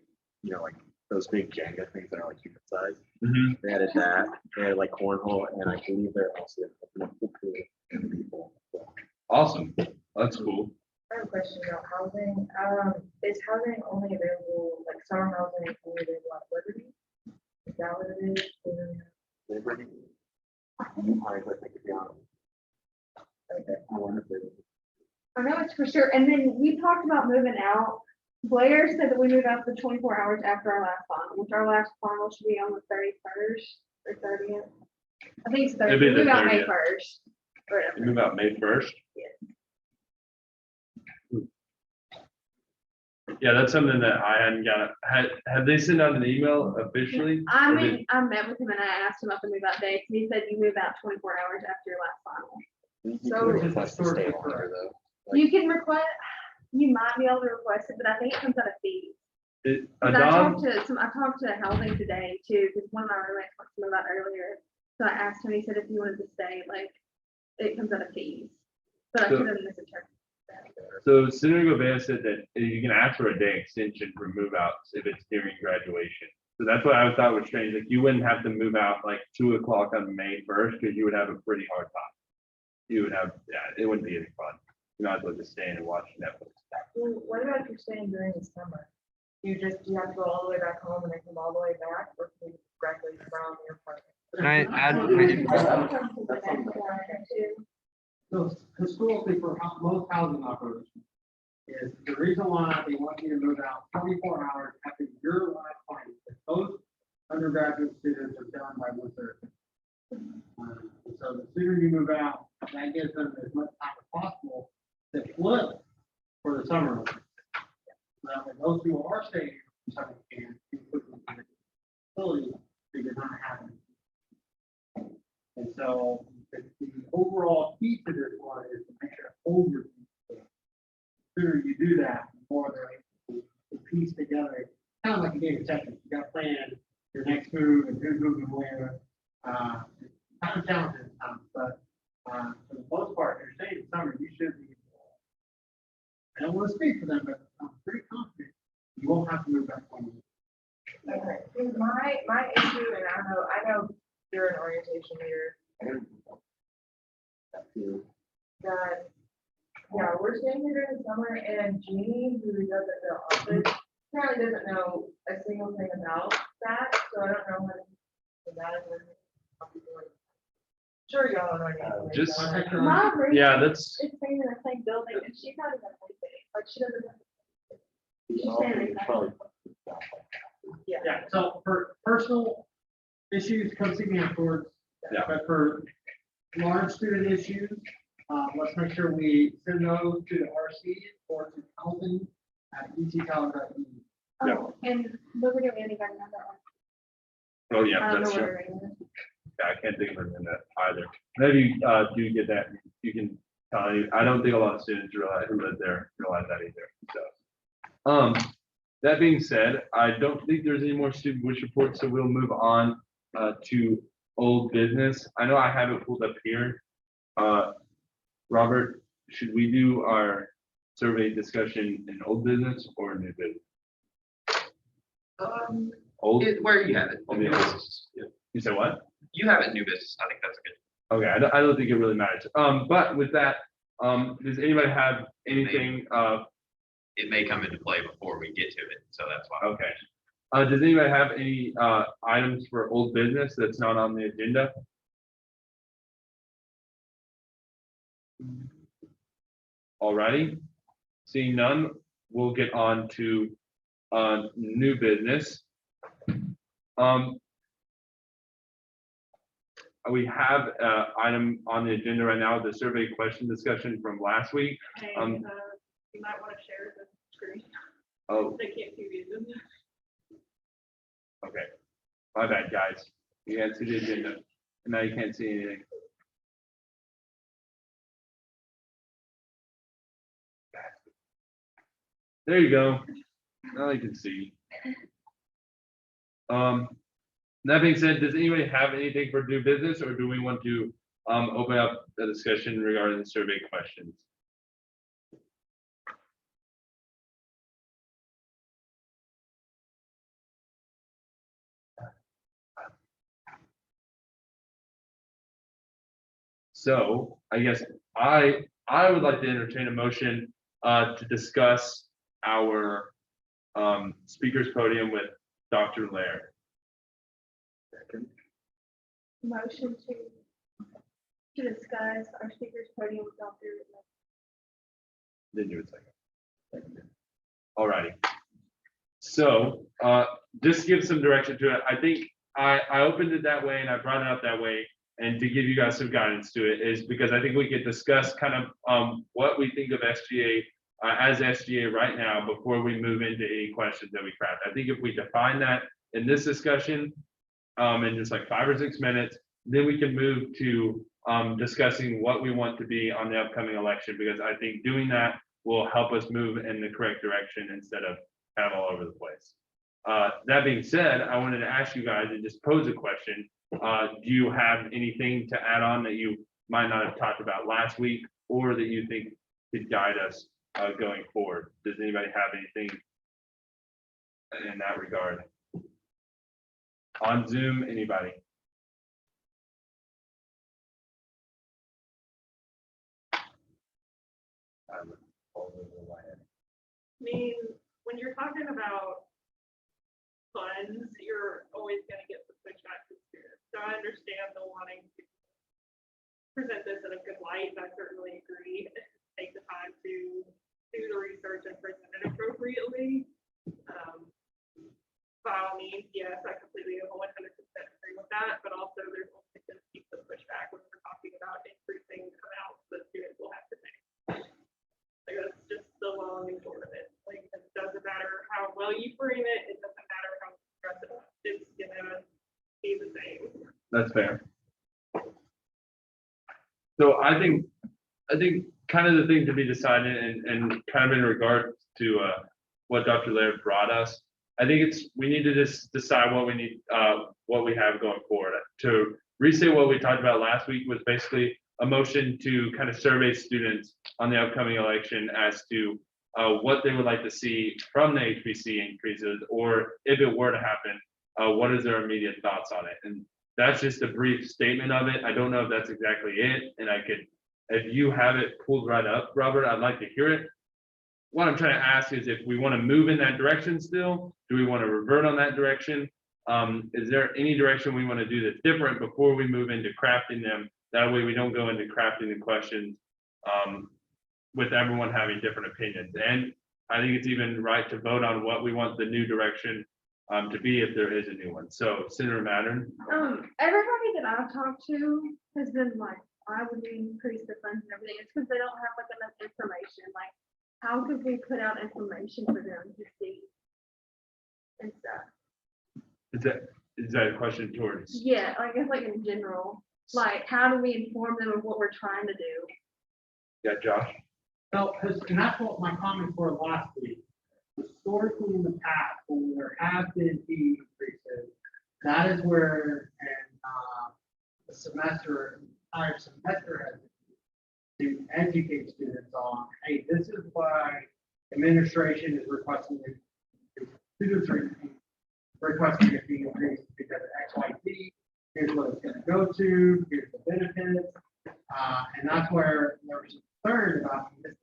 like those big Jenga things that are like human size. Mm-hmm. They added that. They had like cornhole, and I believe they're also opening up the pool for people. So, Awesome. That's cool. I have a question about housing. Is housing only available, like summer housing only available at Liberty? Is that what it is? Liberty. I think to be honest. Okay. I wonder if they I know it's for sure. And then we talked about moving out. Blair said that we move out for 24 hours after our last final, which our last final should be on the 31st or 30th. I think it's 30th. It'd be the Move out May 30th. 1st. You move out May 1st? Yeah, that's something that I hadn't got. Have they sent out an email officially? I Or mean, did- I met with him and I asked him about the move out date. He said you move out 24 hours after your last final. You So- can request to stay longer though. You can request, you might be able to request it, but I think it comes out of fees. it- 'Cause Adam, I talked to housing today too, because one of my roommates talked to me about earlier. So I asked him, he said if you wanted to stay, like, it comes out of fees. But I So- could have misinterpreted that. so Senator Gouveia said that you can ask for a day extension for move outs if it's during graduation. So that's what I thought was strange. Like you wouldn't have to move out like 2 o'clock on May 1st because you would have a pretty hard time. You would have, it wouldn't be any fun. You might as well just stay in and watch Netflix. Well, what about if you're staying during the summer? You have to go all the way back home and then come all the way back, or can you directly from your apartment? Can I add my input? So historically for most housing operations is the reason why they want you to move out 24 hours after your last final. Those undergraduate students are done by 1:30. So the sooner you move out, that gives them as much time as possible to flip for the summer. Now, for those who are staying in summer camp, you put them in the facility, so you're not having. And so the overall key to this one is to make sure older people sooner you do that, the more they're able to piece together, kind of like a game of Tetris. You got to plan your next move and who's moving where. Kind of challenging, but for the most part, they're saying summer, you should be. I don't want to speak for them, but I'm pretty confident you won't have to move back home. Okay, 'cause my issue, and I know you're an orientation leader, that, yeah, we're staying here during the summer, and Jeannie, who doesn't know office, apparently doesn't know a single thing about that, so I don't know how to do that. Sure, y'all don't know anything. Just- Contact her on- My roommate Yeah, that's, is staying in the same building and she's not even sleeping, like she doesn't. She's Oh, staying in it's the probably- Yeah, so for personal issues, come see me afterwards. Yeah. But for large student issues, let's make sure we send those to the RC or to Calvin@ettown.edu. Yeah. Oh, and Liberty of anybody know that one? oh I yeah, don't that's know true. where it is. Yeah, I can't think of a minute either. Maybe do get that, you can tell you, I don't think a lot of students realize who live there realize that either, so. That being said, I don't think there's any more student wish reports, so we'll move on to old business. I know I have it pulled up here. Robert, should we do our survey discussion in old business or new business? Old, Where you have it. Old business. You said what? You have it, new business. I think that's a good. Okay, I don't think it really matters. But with that, does anybody have anything, It may come into play before we get to it, so that's why. okay. Does anybody have any, items for old business that's not on the agenda? Alrighty, seeing none, we'll get on to, new business. We have, item on the agenda right now, the survey question discussion from last week. Hey, you might want to share the screen. Oh, They can't see the agenda. okay. My bad, guys. You can't see the agenda, and now you can't see anything. There you go. Now you can see. That being said, does anybody have anything for new business, or do we want to open up the discussion regarding the survey questions? So I guess I would like to entertain a motion to discuss our speakers podium with Dr. Laird. Motion to discuss our speakers podium with Dr. Didn't do it second. Alrighty. So just give some direction to it. I think I opened it that way and I brought it up that way. And to give you guys some guidance to it is because I think we could discuss kind of what we think of SGA as SGA right now before we move into any questions that we craft. I think if we define that in this discussion in just like 5 or 6 minutes, then we can move to discussing what we want to be on the upcoming election, because I think doing that will help us move in the correct direction instead of kind of all over the place. That being said, I wanted to ask you guys and just pose a question. Do you have anything to add on that you might not have talked about last week, or that you think could guide us going forward? Does anybody have anything in that regard? On Zoom, anybody? I mean, when you're talking about funds, you're always gonna get the pushback from students. So I understand the wanting to present this in a good light, and I certainly agree. Take the time to do the research and present it appropriately. By all means, yes, I completely 100% agree with that, but also there's always gonna be some pushback when we're talking about increasing amounts that students will have to pay. Like, that's just the long and short of it. Like, it doesn't matter how well you frame it, it doesn't matter how aggressive, it's gonna be the same. That's fair. So I think kind of the thing to be decided and kind of in regard to what Dr. Laird brought us. I think we need to just decide what we need, what we have going forward. To restate what we talked about last week was basically a motion to kind of survey students on the upcoming election as to what they would like to see from the HBC increases, or if it were to happen, what is their immediate thoughts on it? And that's just a brief statement of it. I don't know if that's exactly it, and if you have it pulled right up, Robert, I'd like to hear it. What I'm trying to ask is if we want to move in that direction still, do we want to revert on that direction? Is there any direction we want to do that's different before we move into crafting them? That way we don't go into crafting the questions with everyone having different opinions. And I think it's even right to vote on what we want the new direction to be if there is a new one. So Senator Mattern. Everybody that I've talked to has been like, why would we increase the funds and everything? It's because they don't have like enough information. Like, how could we put out information for them to see and stuff? Is that a question towards? Yeah, I guess like in general, like how do we inform them of what we're trying to do? Yeah, Josh. So, and that's what my comments were last week. Historically, in the past, when there have been fee increases, that is where, the semester, entire semester has to educate students on, hey, this is why administration is requesting it. Students are requesting a fee increase because of X, Y, Z. Here's what it's gonna go to, here's the benefits. And that's where there was concern about this.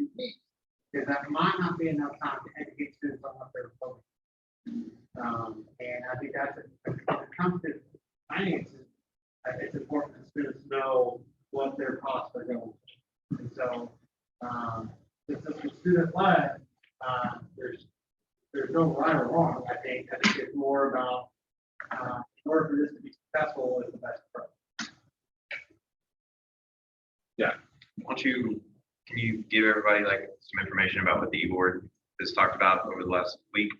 Because that might not be enough time to educate students on what they're voting. And I think that's, when it comes to finances, it's important that students know what their costs are going to. And so, since this is student-led, there's no right or wrong. I think it's more about, in order for this to be successful, is the best approach. Yeah. Can you give everybody like some information about what the e-board has talked about over the last week?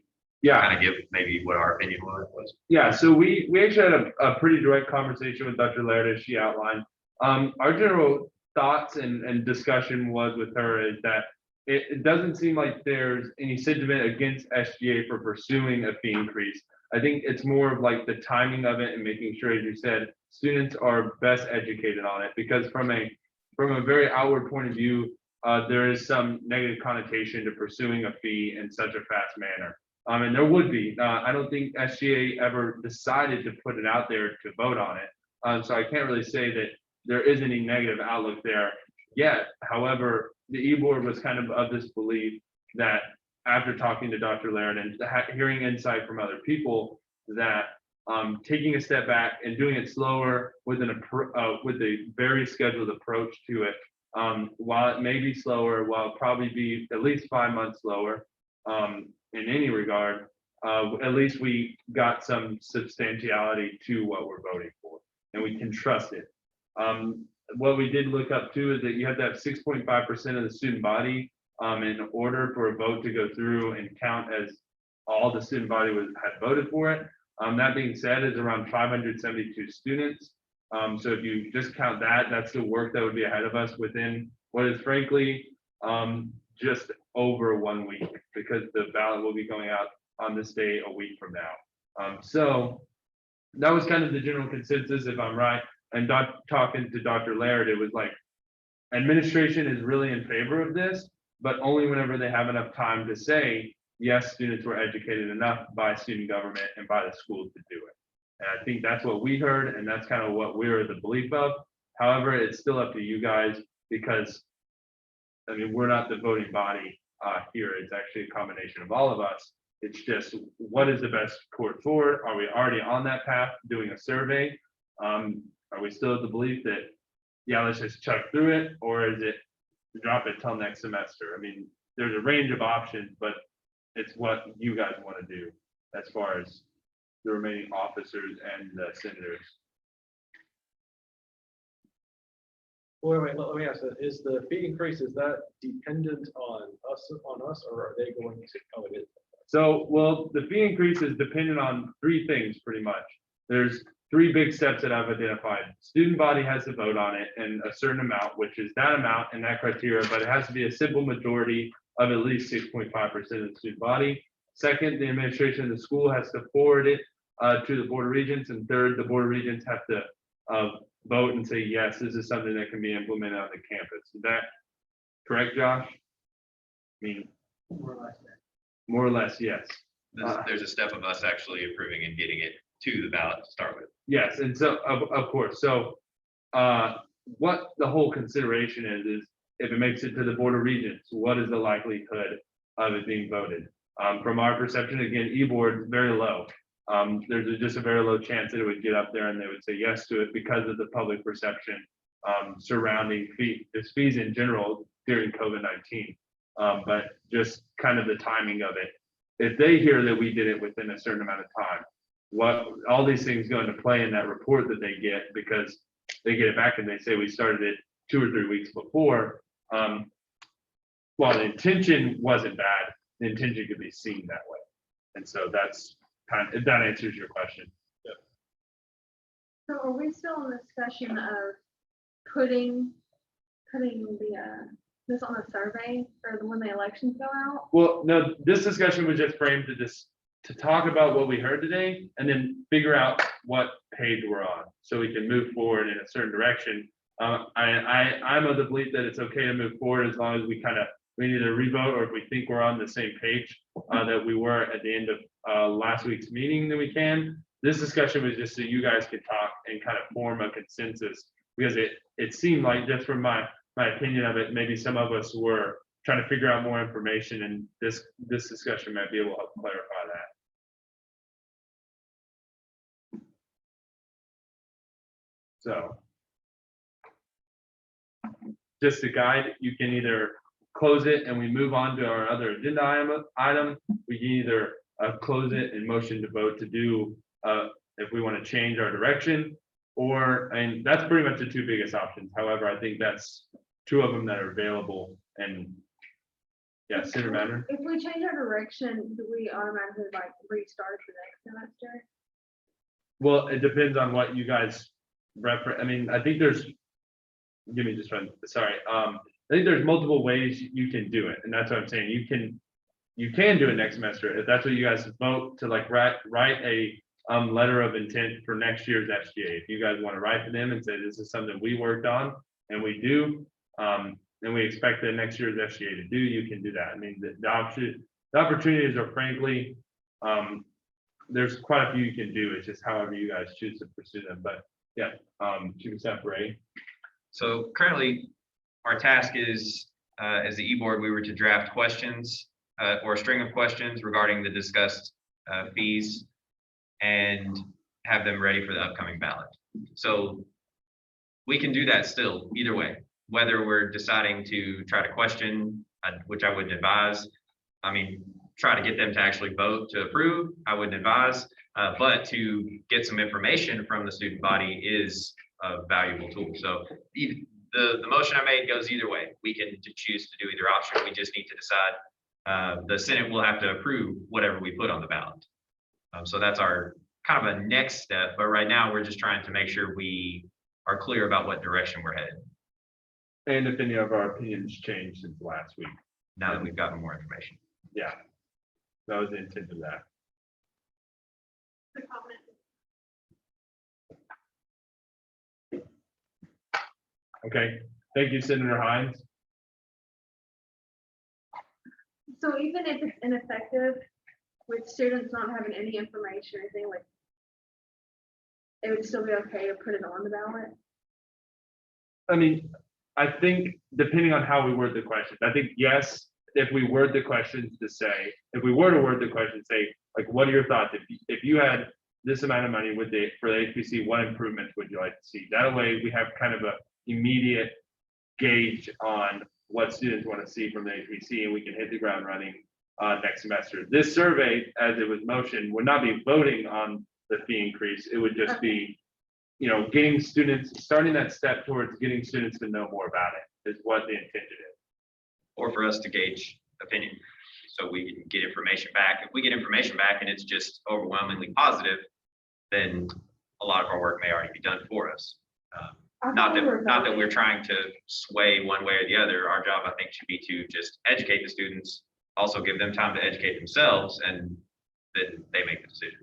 Yeah. Kind of give maybe what our opinion was. Yeah, so we actually had a pretty direct conversation with Dr. Laird, as she outlined. Our general thoughts and discussion was with her is that it doesn't seem like there's any sentiment against SGA for pursuing a fee increase. I think it's more of like the timing of it and making sure, as you said, students are best educated on it, because from a very outward point of view, there is some negative connotation to pursuing a fee in such a fast manner. And there would be. I don't think SGA ever decided to put it out there to vote on it. So I can't really say that there is any negative outlook there yet. However, the e-board was kind of this belief that after talking to Dr. Laird and hearing insight from other people, that taking a step back and doing it slower with a very scheduled approach to it, while it may be slower, while it'll probably be at least 5 months slower in any regard, at least we got some substantiality to what we're voting for, and we can trust it. What we did look up too is that you have to have 6.5% of the student body in order for a vote to go through and count as all the student body had voted for it. That being said, is around 572 students. So if you just count that, that's the work that would be ahead of us within what is frankly just over 1 week, because the ballot will be going out on this day a week from now. So that was kind of the general consensus, if I'm right. And talking to Dr. Laird, it was like administration is really in favor of this, but only whenever they have enough time to say, yes, students were educated enough by student government and by the school to do it. And I think that's what we heard, and that's kind of what we're the belief of. However, it's still up to you guys, because I mean, we're not the voting body here. It's actually a combination of all of us. It's just, what is the best course forward? Are we already on that path doing a survey? Are we still of the belief that, yeah, let's just chuck through it, or is it drop it till next semester? I mean, there's a range of options, but it's what you guys want to do as far as the remaining officers and the senators. Wait, let me ask that. Is the fee increase, is that dependent on us, or are they going to come in? So, well, the fee increase is dependent on 3 things pretty much. There's three big steps that I've identified. Student body has to vote on it and a certain amount, which is that amount and that criteria, but it has to be a simple majority of at least 6.5% of the student body. Second, the administration of the school has to forward it to the Board of Regents. And third, the Board of Regents have to vote and say, yes, this is something that can be implemented on the campus. Is that correct, Josh? I mean, More or less that. more or less, yes. There's a step of us actually approving and getting it to the ballot to start with. Yes, and so, of course, so, what the whole consideration is if it makes it to the Board of Regents, what is the likelihood of it being voted? From our perception, again, E-board, very low. There's just a very low chance that it would get up there and they would say yes to it because of the public perception, surrounding this fees in general during COVID-19. But just kind of the timing of it. If they hear that we did it within a certain amount of time, what all these things go into play in that report that they get, because they get it back and they say we started it 2 or 3 weeks before. While the intention wasn't bad, the intention could be seen that way. And so that's kind of, if that answers your question. So are we still in the discussion of putting this on a survey for when the elections go out? Well, no, this discussion was just framed to talk about what we heard today and then figure out what page we're on so we can move forward in a certain direction. I'm of the belief that it's okay to move forward as long as we either revote or if we think we're on the same page that we were at the end of last week's meeting, then we can. This discussion was just so you guys could talk and kind of form a consensus, because it seemed like, just from my opinion of it, maybe some of us were trying to figure out more information, and this discussion might be able to help clarify that. So, just to guide, you can either close it and we move on to our other agenda item. We can either close it and motion to vote to do, if we want to change our direction, and that's pretty much the two biggest options. However, I think that's two of them that are available. And yeah, Senator Madden. If we change our direction, do we automatically like restart the next semester? Well, it depends on what you guys reference. I mean, I think there's, give me just one, sorry. I think there's multiple ways you can do it. And that's what I'm saying. You can do it next semester if that's what you guys vote to, like write a letter of intent for next year's SGA. If you guys want to write to them and say, this is something we worked on and we do, and we expect the next year's SGA to do, you can do that. I mean, the opportunities are, frankly, there's quite a few you can do. It's just however you guys choose to pursue them. But yeah, Chief of Staff Ray. So currently, our task is, as the E-board, we were to draft questions or a string of questions regarding the discussed fees and have them ready for the upcoming ballot. So we can do that still either way, whether we're deciding to try to question, which I wouldn't advise. I mean, try to get them to actually vote to approve, I wouldn't advise, but to get some information from the student body is a valuable tool. So the motion I made goes either way. We can choose to do either option. We just need to decide. The Senate will have to approve whatever we put on the ballot. So that's our kind of a next step. But right now, we're just trying to make sure we are clear about what direction we're headed. And if any of our opinions changed since last week. Now that we've gotten more information. Yeah, that was the intent of that. The comment. Okay, thank you, Senator Hines. So even if it's ineffective, with students not having any information or anything, like, it would still be okay to put it on the ballot? I mean, I think depending on how we word the questions, I think yes, if we word the questions to say, if we were to word the question, say, like, what are your thoughts? If you had this amount of money for the HPC, what improvements would you like to see? That way we have kind of a immediate gauge on what students want to see from the HPC, and we can hit the ground running next semester. This survey, as it was motioned, would not be voting on the fee increase. It would just be, getting students, starting that step towards getting students to know more about it is what the intention is. Or for us to gauge opinion, so we can get information back. If we get information back and it's just overwhelmingly positive, then a lot of our work may already be done for us. I Not thought we were that we're voting. trying to sway one way or the other. Our job, I think, should be to just educate the students, also give them time to educate themselves, and then they make the decision.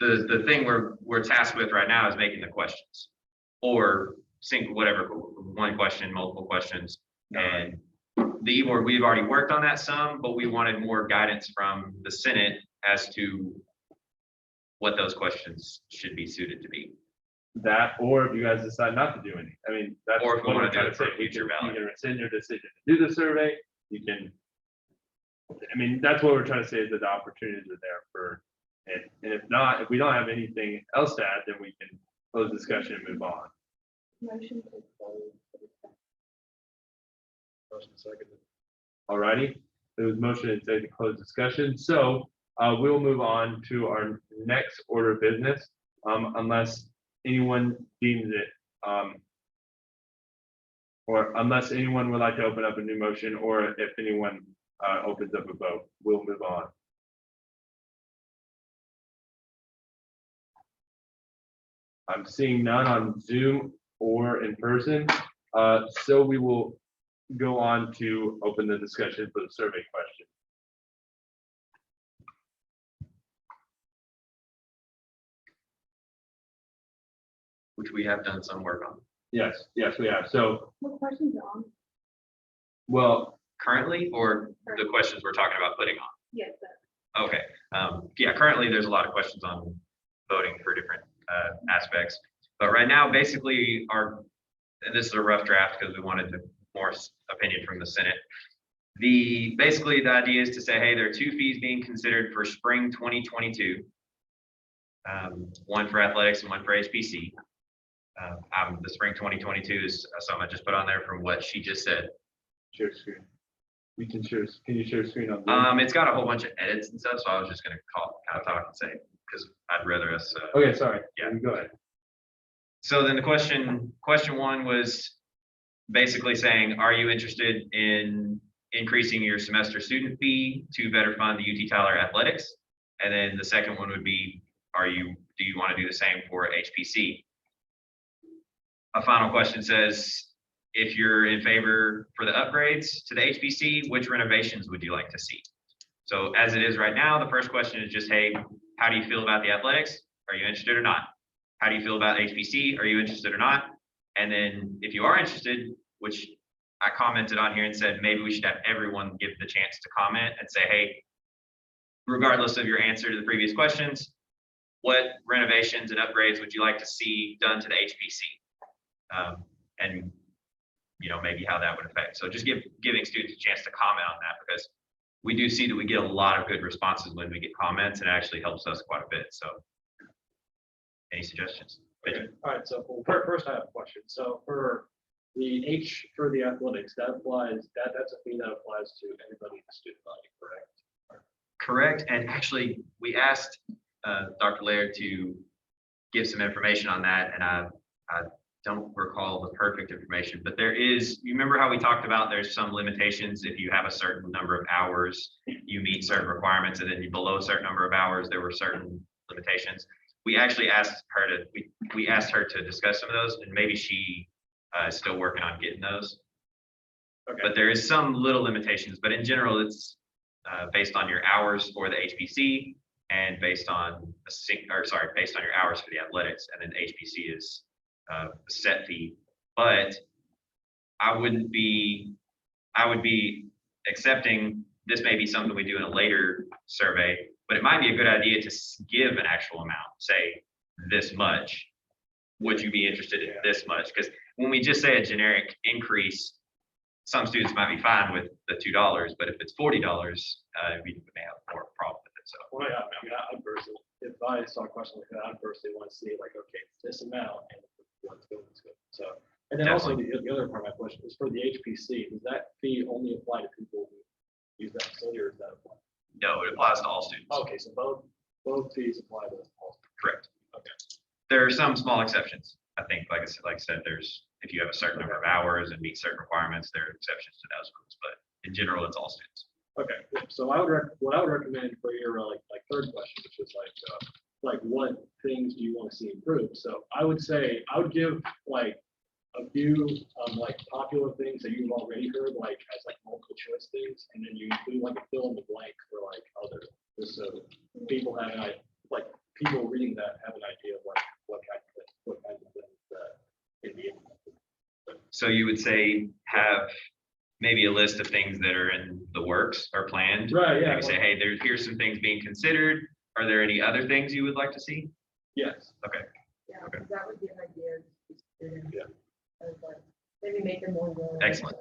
The thing we're tasked with right now is making the questions, or sync whatever, one question, multiple questions. And we've already worked on that some, but we wanted more guidance from the Senate as to what those questions should be suited to be. That, or if you guys decide not to do any, I mean, that's Or if we what wanna I'm do trying it to for say. a future ballot. You can rescind your decision to do the survey, you can. I mean, that's what we're trying to say, is that the opportunities are there for it. And if not, if we don't have anything else to add, then we can close discussion and move on. Motion to close. Motion seconded. Alrighty, there was motion and second to close discussion, so we'll move on to our next order of business, unless anyone deems it, or unless anyone would like to open up a new motion, or if anyone opens up a vote, we'll move on. I'm seeing none on Zoom or in person, so we will go on to open the discussion for the survey question. Which we have done some work on. Yes, we have. So, What questions are on? well, Currently, or the questions we're talking about putting on? Yes, Okay, yeah, currently there's a lot of questions on voting for different aspects. But right now, basically, and this is a rough draft because we wanted more opinion from the Senate. Basically, the idea is to say, hey, there are two fees being considered for spring 2022. One for athletics and one for HPC. The spring 2022 is something I just put on there from what she just said. share screen. We can share, can you share screen on Zoom? It's got a whole bunch of edits and stuff, so I was just gonna kind of talk and say, because I'd rather us. Okay, sorry. Yeah. Go ahead. So then the question one was basically saying, are you interested in increasing your semester student fee to better fund the UT Tyler athletics? And then the second one would be, do you want to do the same for HPC? A final question says, if you're in favor for the upgrades to the HPC, which renovations would you like to see? So as it is right now, the first question is just, hey, how do you feel about the athletics? Are you interested or not? How do you feel about HPC? Are you interested or not? And then if you are interested, which I commented on here and said, maybe we should have everyone give the chance to comment and say, hey, regardless of your answer to the previous questions, what renovations and upgrades would you like to see done to the HPC? And maybe how that would affect. So just giving students a chance to comment on that, because we do see that we get a lot of good responses when we get comments, and it actually helps us quite a bit. So any suggestions? Okay, all right, so first I have a question. So for the athletics, that's a fee that applies to anybody in the student body, correct? Correct. And actually, we asked Dr. Laird to give some information on that, and I don't recall the perfect information, but you remember how we talked about there's some limitations. If you have a certain number of hours, you meet certain requirements, and then below a certain number of hours, there were certain limitations. We actually asked her we asked her to discuss some of those, and maybe she is still working on getting those. Okay. But there is some little limitations, but in general, it's based on your hours for the HPC and based on based on your hours for the athletics, and then HPC is a set fee. But I would be accepting, this may be something we do in a later survey, but it might be a good idea to give an actual amount, say this much. Would you be interested in this much? Because when we just say a generic increase, some students might be fine with the $2, but if it's $40, we may have more problem with it. So Well, yeah, I mean, I personally, if I saw a question like that, I'd personally want to see like, okay, it's this amount and let's go. So, and then also the other part of my question is for the HPC, does that fee only apply to people who use that facility, or does that apply? no, it applies to all students. Okay, so both fees apply to all. Correct. Okay. There are some small exceptions. I think, like I said, if you have a certain number of hours and meet certain requirements, there are exceptions to those rules, but in general, it's all students. Okay, so I would what I would recommend for your like third question, which is like what things do you want to see improved? So I would say, I would give like a few like popular things that you've already heard, like as like multiple choice things, and then you include like a fill in the blank for like other, just so people have like people reading that have an idea of like what kind of things that can be implemented. So you would say have maybe a list of things that are in the works or planned. Right, yeah. Maybe say, hey, here's some things being considered. Are there any other things you would like to see? Yes. Okay. Yeah, Okay. because that would be an idea. to students, Yeah. of, like, maybe make them more willing. Excellent.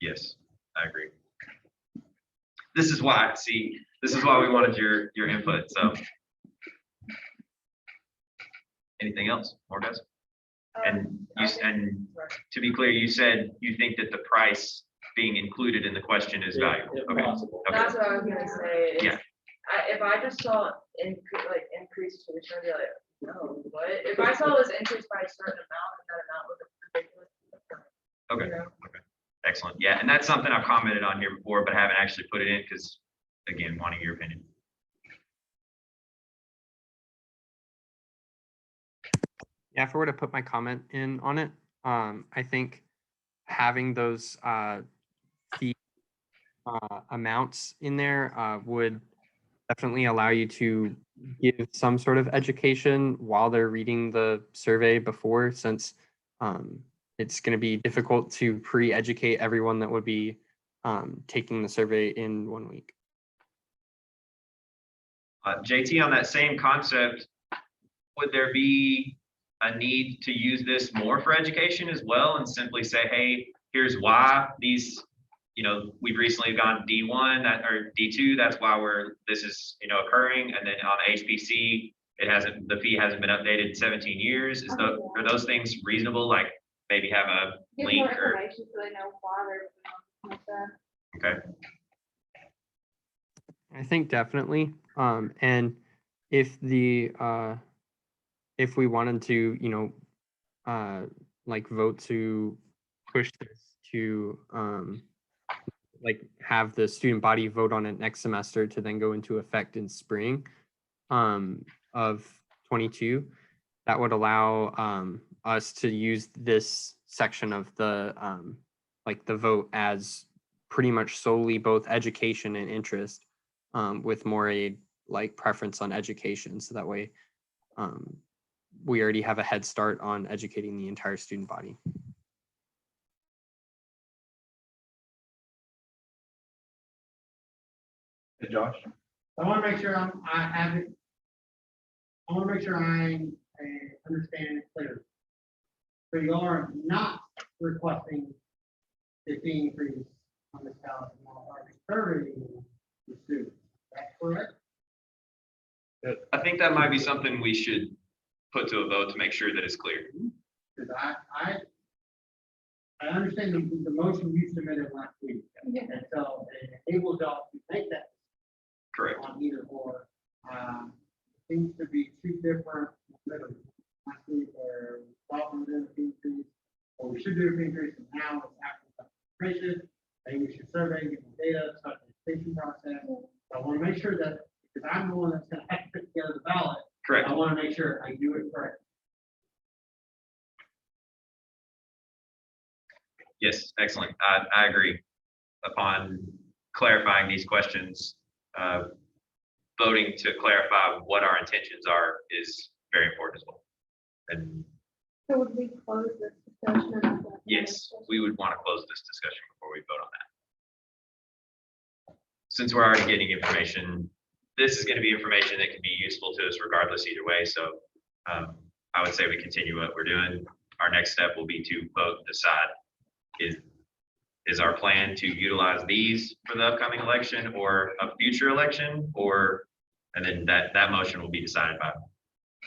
Yes, I agree. This is why we wanted your input. So anything else? More guys? And and to be clear, you said you think that the price being included in the question is valuable. If Okay. possible. Okay. That's what I was gonna say. is Yeah. if I just saw increase to return, I'd be like, no, what? If I saw this increase by a certain amount and that amount was ridiculous. Okay. You know? Excellent. Yeah, and that's something I've commented on here before, but haven't actually put it in because, again, wanting your opinion. Yeah, if I were to put my comment in on it, I think having those fee amounts in there would definitely allow you to give some sort of education while they're reading the survey before, since it's going to be difficult to pre-educate everyone that would be taking the survey in 1 week. JT, on that same concept, would there be a need to use this more for education as well and simply say, hey, here's why these, we've recently gone D1 or D2, that's why this is, occurring. And then on HPC, the fee hasn't been updated in 17 years. Are those things reasonable? Like maybe have a Give link more or, information so they know why they're doing that. okay. I think definitely. And if if we wanted to, like vote to push this to like have the student body vote on it next semester to then go into effect in spring of 22, that would allow us to use this section of the like the vote as pretty much solely both education and interest, with more a like preference on education. So that way we already have a head start on educating the entire student body. Hey, Josh. I want to make sure I want to make sure I understand it clearly. So you are not requesting the fee increase on this ballot, you are serving the students. That's correct? I think that might be something we should put to a vote to make sure that it's clear. Because I understand the motion you submitted last week. Yeah. And so it enables y'all to make that Correct. on either or. Seems to be two different, literally, last week where we did a fee increase, or we should do a fee increase, and now it's actually information. Maybe we should survey, get the data, start the education process. So I want to make sure that, because I'm the one that's going to have to put together the ballot, Correct. I want to make sure I do it correct. Yes, excellent. I agree. Upon clarifying these questions, voting to clarify what our intentions are is very important as well. And So would we close this discussion? about that? yes, we would want to close this discussion before we vote on that. Since we're already getting information, this is going to be information that can be useful to us regardless either way. So I would say we continue what we're doing. Our next step will be to vote and decide is our plan to utilize these for the upcoming election or a future election, and then that motion will be decided by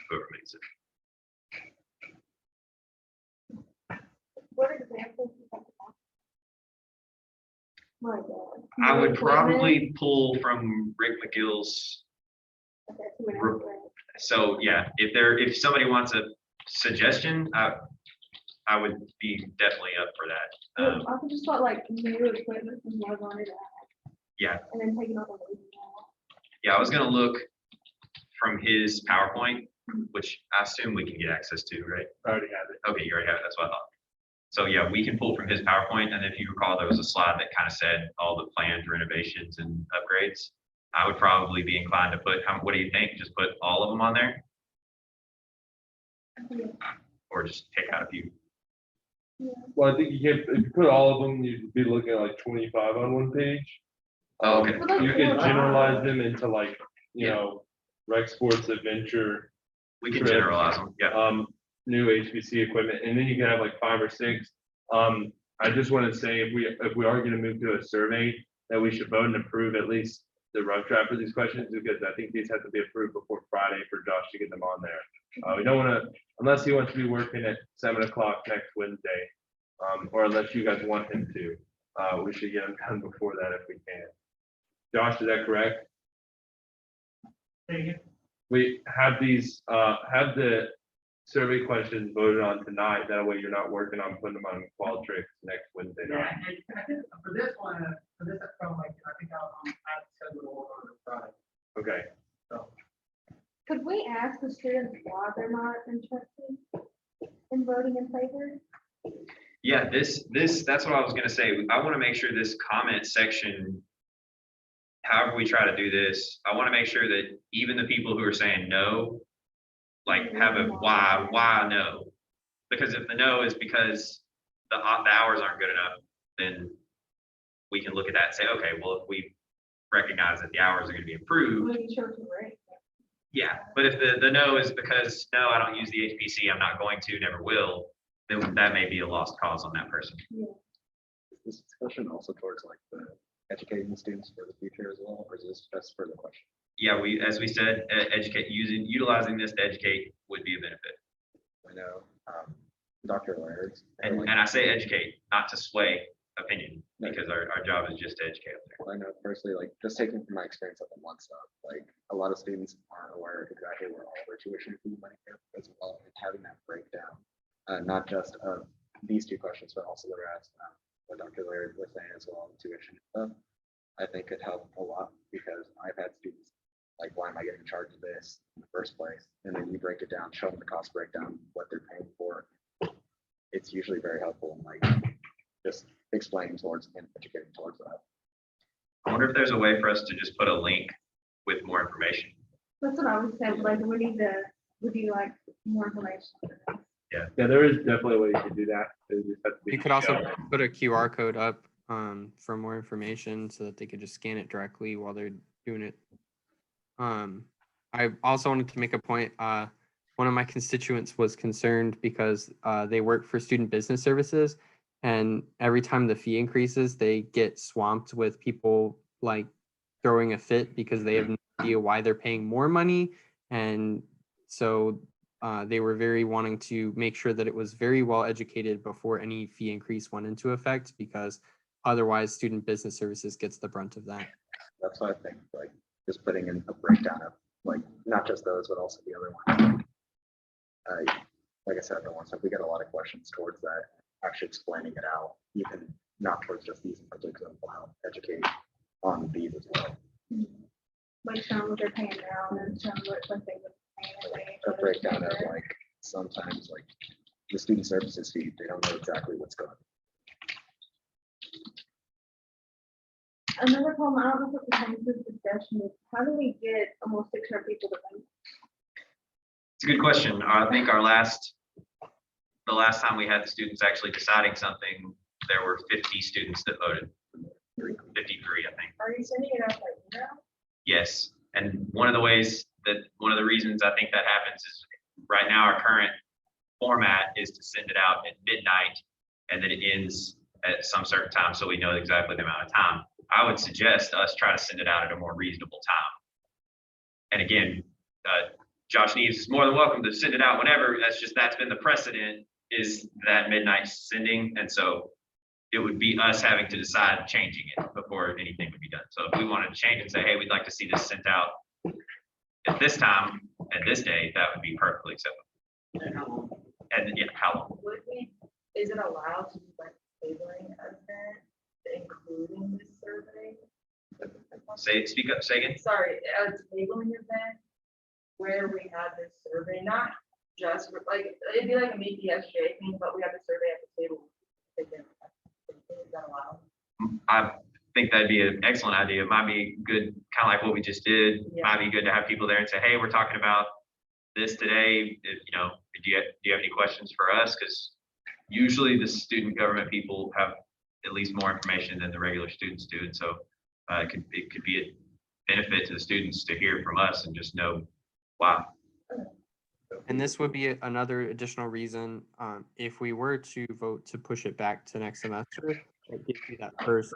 whoever makes it. What examples? do you have? My God. I would Equipment? probably pull from Rick McGill's. Okay, so we re- have to- So yeah, if somebody wants a suggestion, I would be definitely up for that. I could just thought like new equipment from what I wanted to add. Yeah, and then taking off on the. yeah, I was gonna look from his PowerPoint, which I assume we can get access to, right? I already have it. Okay, you already have it, that's what I thought. So yeah, we can pull from his PowerPoint, and if you recall, there was a slide that kind of said all the planned renovations and upgrades. I would probably be inclined to put, what do you think? Just put all of them on there? Or just take out a few? Well, I think you can, if you put all of them, you'd be looking at like 25 on one page. Oh, okay. You can generalize them into like, you Yeah. know, rec sports, adventure, We can Trips. generalize them, yeah. new HPC equipment, and then you can have like 5 or 6. I just want to say if we are going to move to a survey, that we should vote and approve at least the rough draft for these questions, because I think these have to be approved before Friday for Josh to get them on there. We don't want to, unless he wants to be working at 7 o'clock next Wednesday, or unless you guys want him to, we should get them done before that if we can. Josh, is that correct? We have these, have the survey questions voted on tonight. That way you're not working on putting them on Qualtrics next Wednesday Yeah, night. and I think for this one, I felt like, I think I'll add schedule on the Friday, Okay. so. Could we ask the students why they're not interested in voting in favor? Yeah, that's what I was gonna say. I want to make sure this comment section, however we try to do this, I want to make sure that even the people who are saying no, like have a why no? Because if the no is because the hours aren't good enough, then we can look at that and say, okay, well, if we recognize that the hours are gonna be improved, Maybe short to break. yeah. But if the no is because, no, I don't use the HPC, I'm not going to, never will, then that may be a lost cause on that person. Is this discussion also towards like the educating the students for the future as well, or is this just for the question? Yeah, as we said, utilizing this to educate would be a benefit. I know, Dr. Laird's. And I say educate, not to sway opinion, because our job is just to educate up there. I know personally, like just taking from my experience up in one stop, like a lot of students aren't aware exactly where all their tuition fee money is as well, and having that breakdown, not just of these 2 questions, but also the rest, what Dr. Laird was saying as well, tuition stuff, I think could help a lot, because I've had students like, why am I getting charged this in the first place? And then you break it down, show them the cost breakdown, what they're paying for. It's usually very helpful, and like just explaining towards and educating towards that. I wonder if there's a way for us to just put a link with more information. That's what I would say, like, would you like more information? Yeah, there is definitely a way you could do that. It just has to be You could also shown. put a QR code up for more information so that they could just scan it directly while they're doing it. I also wanted to make a point. One of my constituents was concerned because they work for student business services, and every time the fee increases, they get swamped with people like throwing a fit because they have no idea why they're paying more money. And so they were very wanting to make sure that it was very well educated before any fee increase went into effect, because otherwise student business services gets the brunt of that. That's what I think, like just putting in a breakdown of like not just those, but also the other ones. Like I said, the ones that we get a lot of questions towards that, actually explaining it out, even not towards just these in particular, how educate on these as well. Like, show them what they're paying now, and then show them what they would pay. A breakdown of like sometimes like the student services fee, they don't know exactly what's going on. Another problem, I don't know if it's the same as this discussion, is how do we get almost 600 people to vote? It's a good question. I think the last time we had the students actually deciding something, there were 50 students that voted. 53, I think. Are you sending it out by email? Yes, and one of the reasons I think that happens is right now our current format is to send it out at midnight, and then it ends at some certain time, so we know exactly the amount of time. I would suggest us try to send it out at a more reasonable time. And again, Josh Neves is more than welcome to send it out whenever. That's been the precedent, is that midnight sending, and so it would be us having to decide changing it before anything would be done. So if we wanted to change and say, hey, we'd like to see this sent out at this time, at this day, that would be perfectly acceptable. And yeah, how long? Is it allowed to be like tabling event, including this survey? Speak up, say again. Sorry, a tabling event where we had this survey, not just like, it'd be like a meet the SGA thing, but we have the survey at the table. Is that allowed? I think that'd be an excellent idea. It might be good, kind of like what we just did. Yeah. Might be good to have people there and say, hey, we're talking about this today. You know, do you have any questions for us? Because usually the student government people have at least more information than the regular students do. And so it could be a benefit to the students to hear from us and just know, wow. And this would be another additional reason, if we were to vote to push it back to next semester, that gives you that first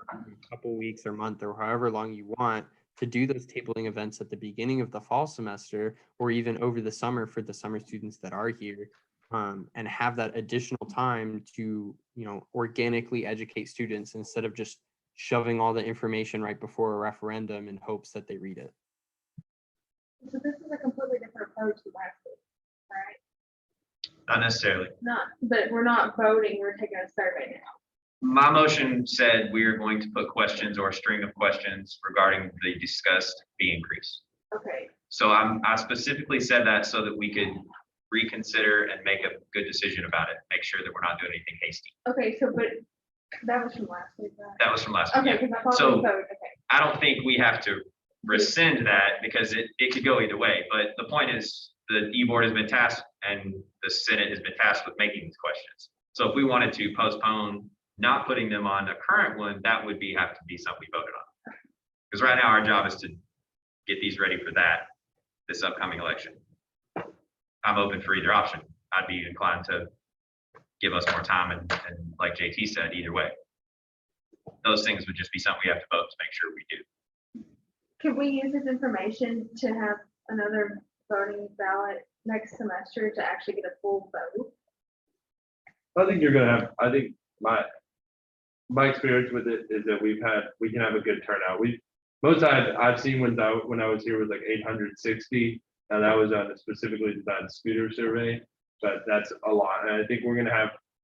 couple weeks or month or however long you want to do those tabling events at the beginning of the fall semester, or even over the summer for the summer students that are here, and have that additional time to, you know, organically educate students instead of just shoving all the information right before a referendum in hopes that they read it. So this is a completely different approach to last week, right? Not necessarily. Not, but we're not voting, we're taking a survey now. My motion said we are going to put questions or a string of questions regarding the discussed fee increase. Okay, So I specifically said that so that we could reconsider and make a good decision about it, make sure that we're not doing anything hasty. okay, so, but that was from last week, right? That was from last week. Okay, yeah. because I thought So- we voted, okay. I don't think we have to rescind that because it could go either way. But the point is the E-board has been tasked and the Senate has been tasked with making these questions. So if we wanted to postpone not putting them on the current one, that would have to be something we voted on. Because right now our job is to get these ready for this upcoming election. I'm open for either option. I'd be inclined to give us more time and like JT said, either way. Those things would just be something we have to vote to make sure we do. Could we use this information to have another voting ballot next semester to actually get a full vote? I think you're gonna have, I think my experience with it is that we can have a good turnout. Most I've seen when I was here was like 860. Now that was on a specifically designed scooter survey, but that's a lot. And I think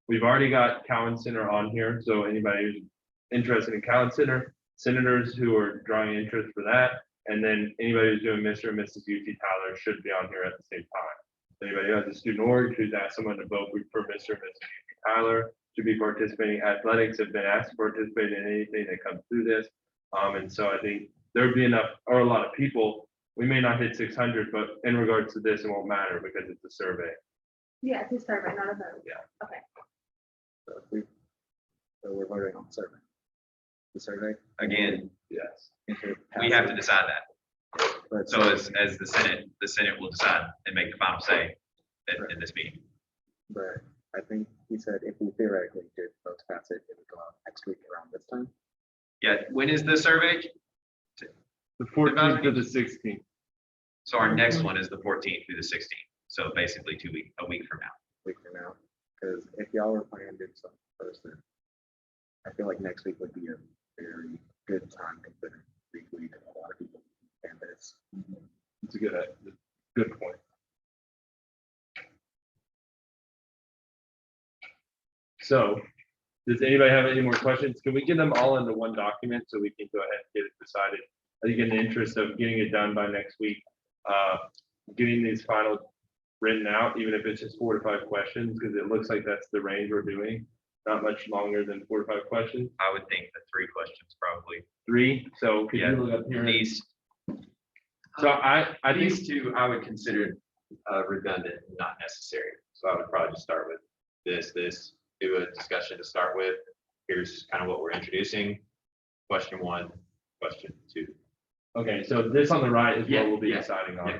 we've already got Cowan Center on here. So anybody who's interested in Cowan Center, senators who are drawing interest for that, and then anybody who's doing Mr. and Mrs. UT Tyler should be on here at the same time. Anybody who has a student org who's asked someone to vote for Mr. and Mrs. UT Tyler should be participating. Athletics have been asked to participate in anything that comes through this. And so I think there'd be enough or a lot of people. We may not hit 600, but in regards to this, it won't matter because it's a survey. Yeah, it's a survey, not a vote. Yeah. Okay. So we're voting on the survey. The survey. Again, Yes. we have to decide that. But So as the Senate will decide and make the final say in this meeting. But I think he said if we theoretically did vote to pass it, it would go out next week around this time. Yeah, when is the survey? The 14th to the 16th. So our next one is the 14th through the 16th. So basically a week from now. Week from now, because if y'all were planning to do something first, then I feel like next week would be a very good time considering we have a lot of people on campus. It's a good point. So, does anybody have any more questions? Can we get them all into one document so we can go ahead and get it decided? I think in the interest of getting it done by next week, getting these finals written out, even if it's just 4 to 5 questions, because it looks like that's the range we're doing. Not much longer than 4 to 5 questions. I would think that 3 questions probably. 3. So could Yeah, you look up here? These, So I think These two, I would consider redundant, and not necessary. So I would probably just start with this, do a discussion to start with. Here's kind of what we're introducing. Question 1, question 2. okay, so this on the right is Yeah, what we'll be yeah, deciding on. yeah.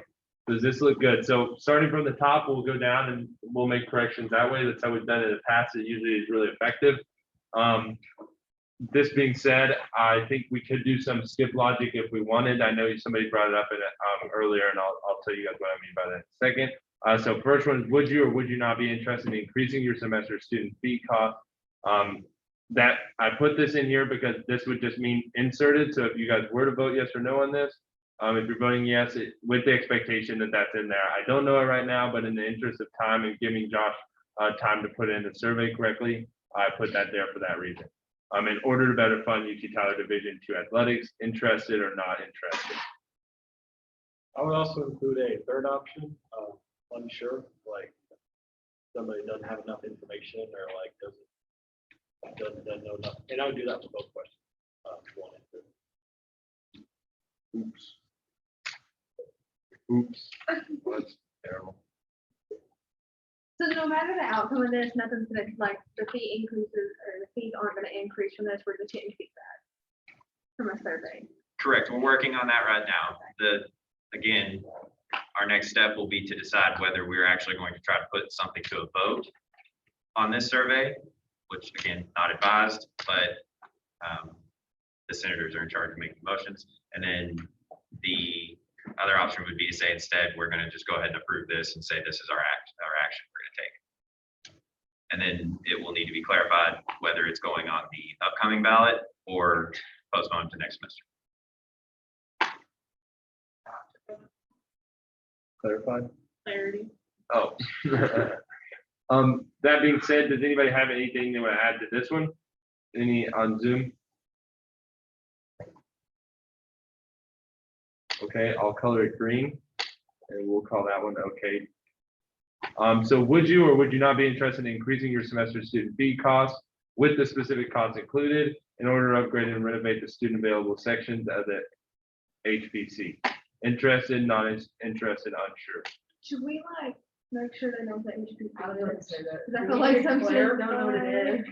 Does this look good? So starting from the top, we'll go down and we'll make corrections that way. That's how we've done it in the past. It usually is really effective. This being said, I think we could do some skip logic if we wanted. I know somebody brought it up in earlier, and I'll tell you guys what I mean by that in a second. So first one is, would you or would you not be interested in increasing your semester student fee cost? That I put this in here because this would just mean inserted. So if you guys were to vote yes or no on this, if you're voting yes, with the expectation that that's in there. I don't know it right now, but in the interest of time and giving Josh time to put in the survey correctly, I put that there for that reason. in order to better fund UT Tyler Division II athletics, interested or not interested. I would also include a third option, unsure, like somebody doesn't have enough information or like doesn't know enough. And I would do that for both questions. One and two. Oops. Oops. That's terrible. So no matter the outcome of this, nothing's gonna, like, the fee increases or the fees aren't gonna increase from this, we're just getting feedback from a survey. Correct. We're working on that right now. Again, our next step will be to decide whether we're actually going to try to put something to a vote on this survey, which again, not advised, but the senators are in charge of making motions. And then the other option would be to say instead, we're going to just go ahead and approve this and say this is our action we're going to take. And then it will need to be clarified whether it's going on the upcoming ballot or postponed to next semester. Clarified? Clarity. Oh. That being said, does anybody have anything they want to add to this one? Any on Zoom? Okay, I'll color it green and we'll call that one okay. So would you or would you not be interested in increasing your semester student fee costs with the specific costs included in order to upgrade and renovate the student available sections of the HPC? Interested, not interested, unsure. Should we like make sure they know what HPC I was is? gonna say that. 'Cause I feel like some students don't know what it is.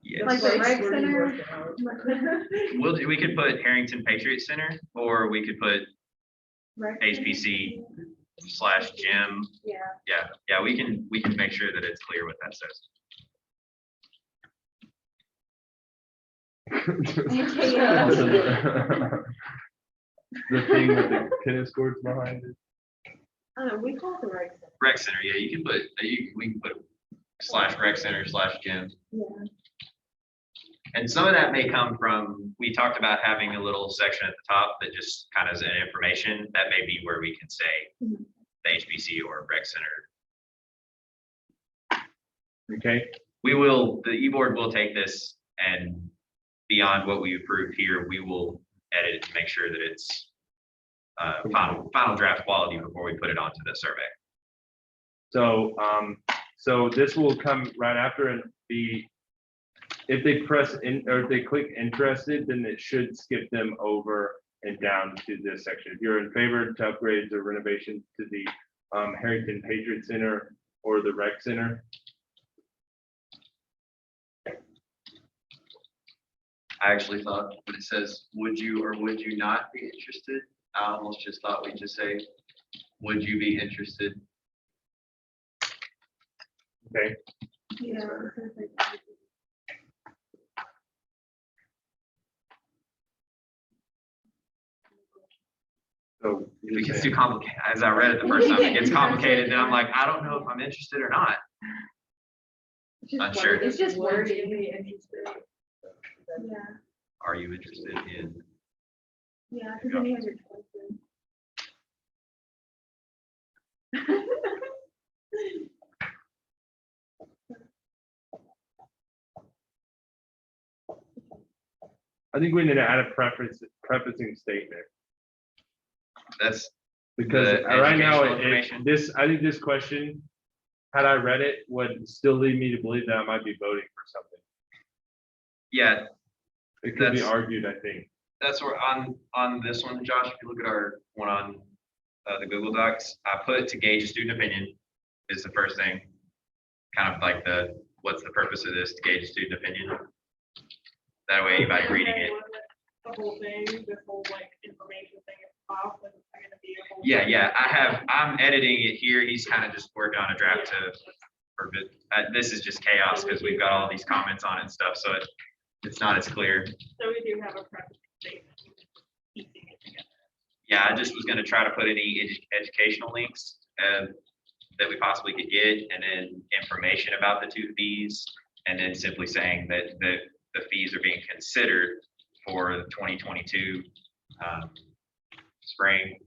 Yes. Like the rec Where do you center. work it out? We could put Harrington Patriot Center, or we could put Rec HPC center? / gym. Yeah. Yeah, we can make sure that it's clear what that says. The thing with the tennis courts behind it. I don't know, we call it the rec center. Rec center, yeah, you can put, we can put / rec center / gym. Yeah. And some of that may come from, we talked about having a little section at the top that just kind of is an information. That may be where we can say Mhm. the HBC or rec center. Okay, The e-board will take this and beyond what we approved here, we will edit it to make sure that it's final draft quality before we put it onto the survey. so, so this will come right after and be, if they press in, or if they click interested, then it should skip them over and down to this section. If you're in favor to upgrades or renovations to the Harrington Patriot Center or the Rec Center. I actually thought when it says, would you or would you not be interested? I almost just thought we'd just say, would you be interested? Okay, Yeah. so It gets too complicated. As I read it the first time, it gets complicated, and I'm like, I don't know if I'm interested or not. Unsure. It's just Would wording. you be interested? Yeah, Are you interested in? yeah, because then you have your choices. I think we need to add a prefacing statement. That's Because The right now, educational information. I think this question, had I read it, would still lead me to believe that I might be voting for something. yeah. It could be That's- argued, I think. That's where on this one, Josh, if you look at our one on the Google Docs, I put to gauge student opinion is the first thing. Kind of like what's the purpose of this, to gauge student opinion? That way anybody reading it. The whole thing, this whole like information thing is off and it's gonna be a whole. Yeah, I'm editing it here. He's kind of just working on a draft this is just chaos because we've got all these comments on it and stuff, so it's not as clear. So we do have a preface statement. Piecing it together. Yeah, I just was gonna try to put any educational links that we possibly could get, and then information about the two fees, and then simply saying that the fees are being considered for the 2022 spring.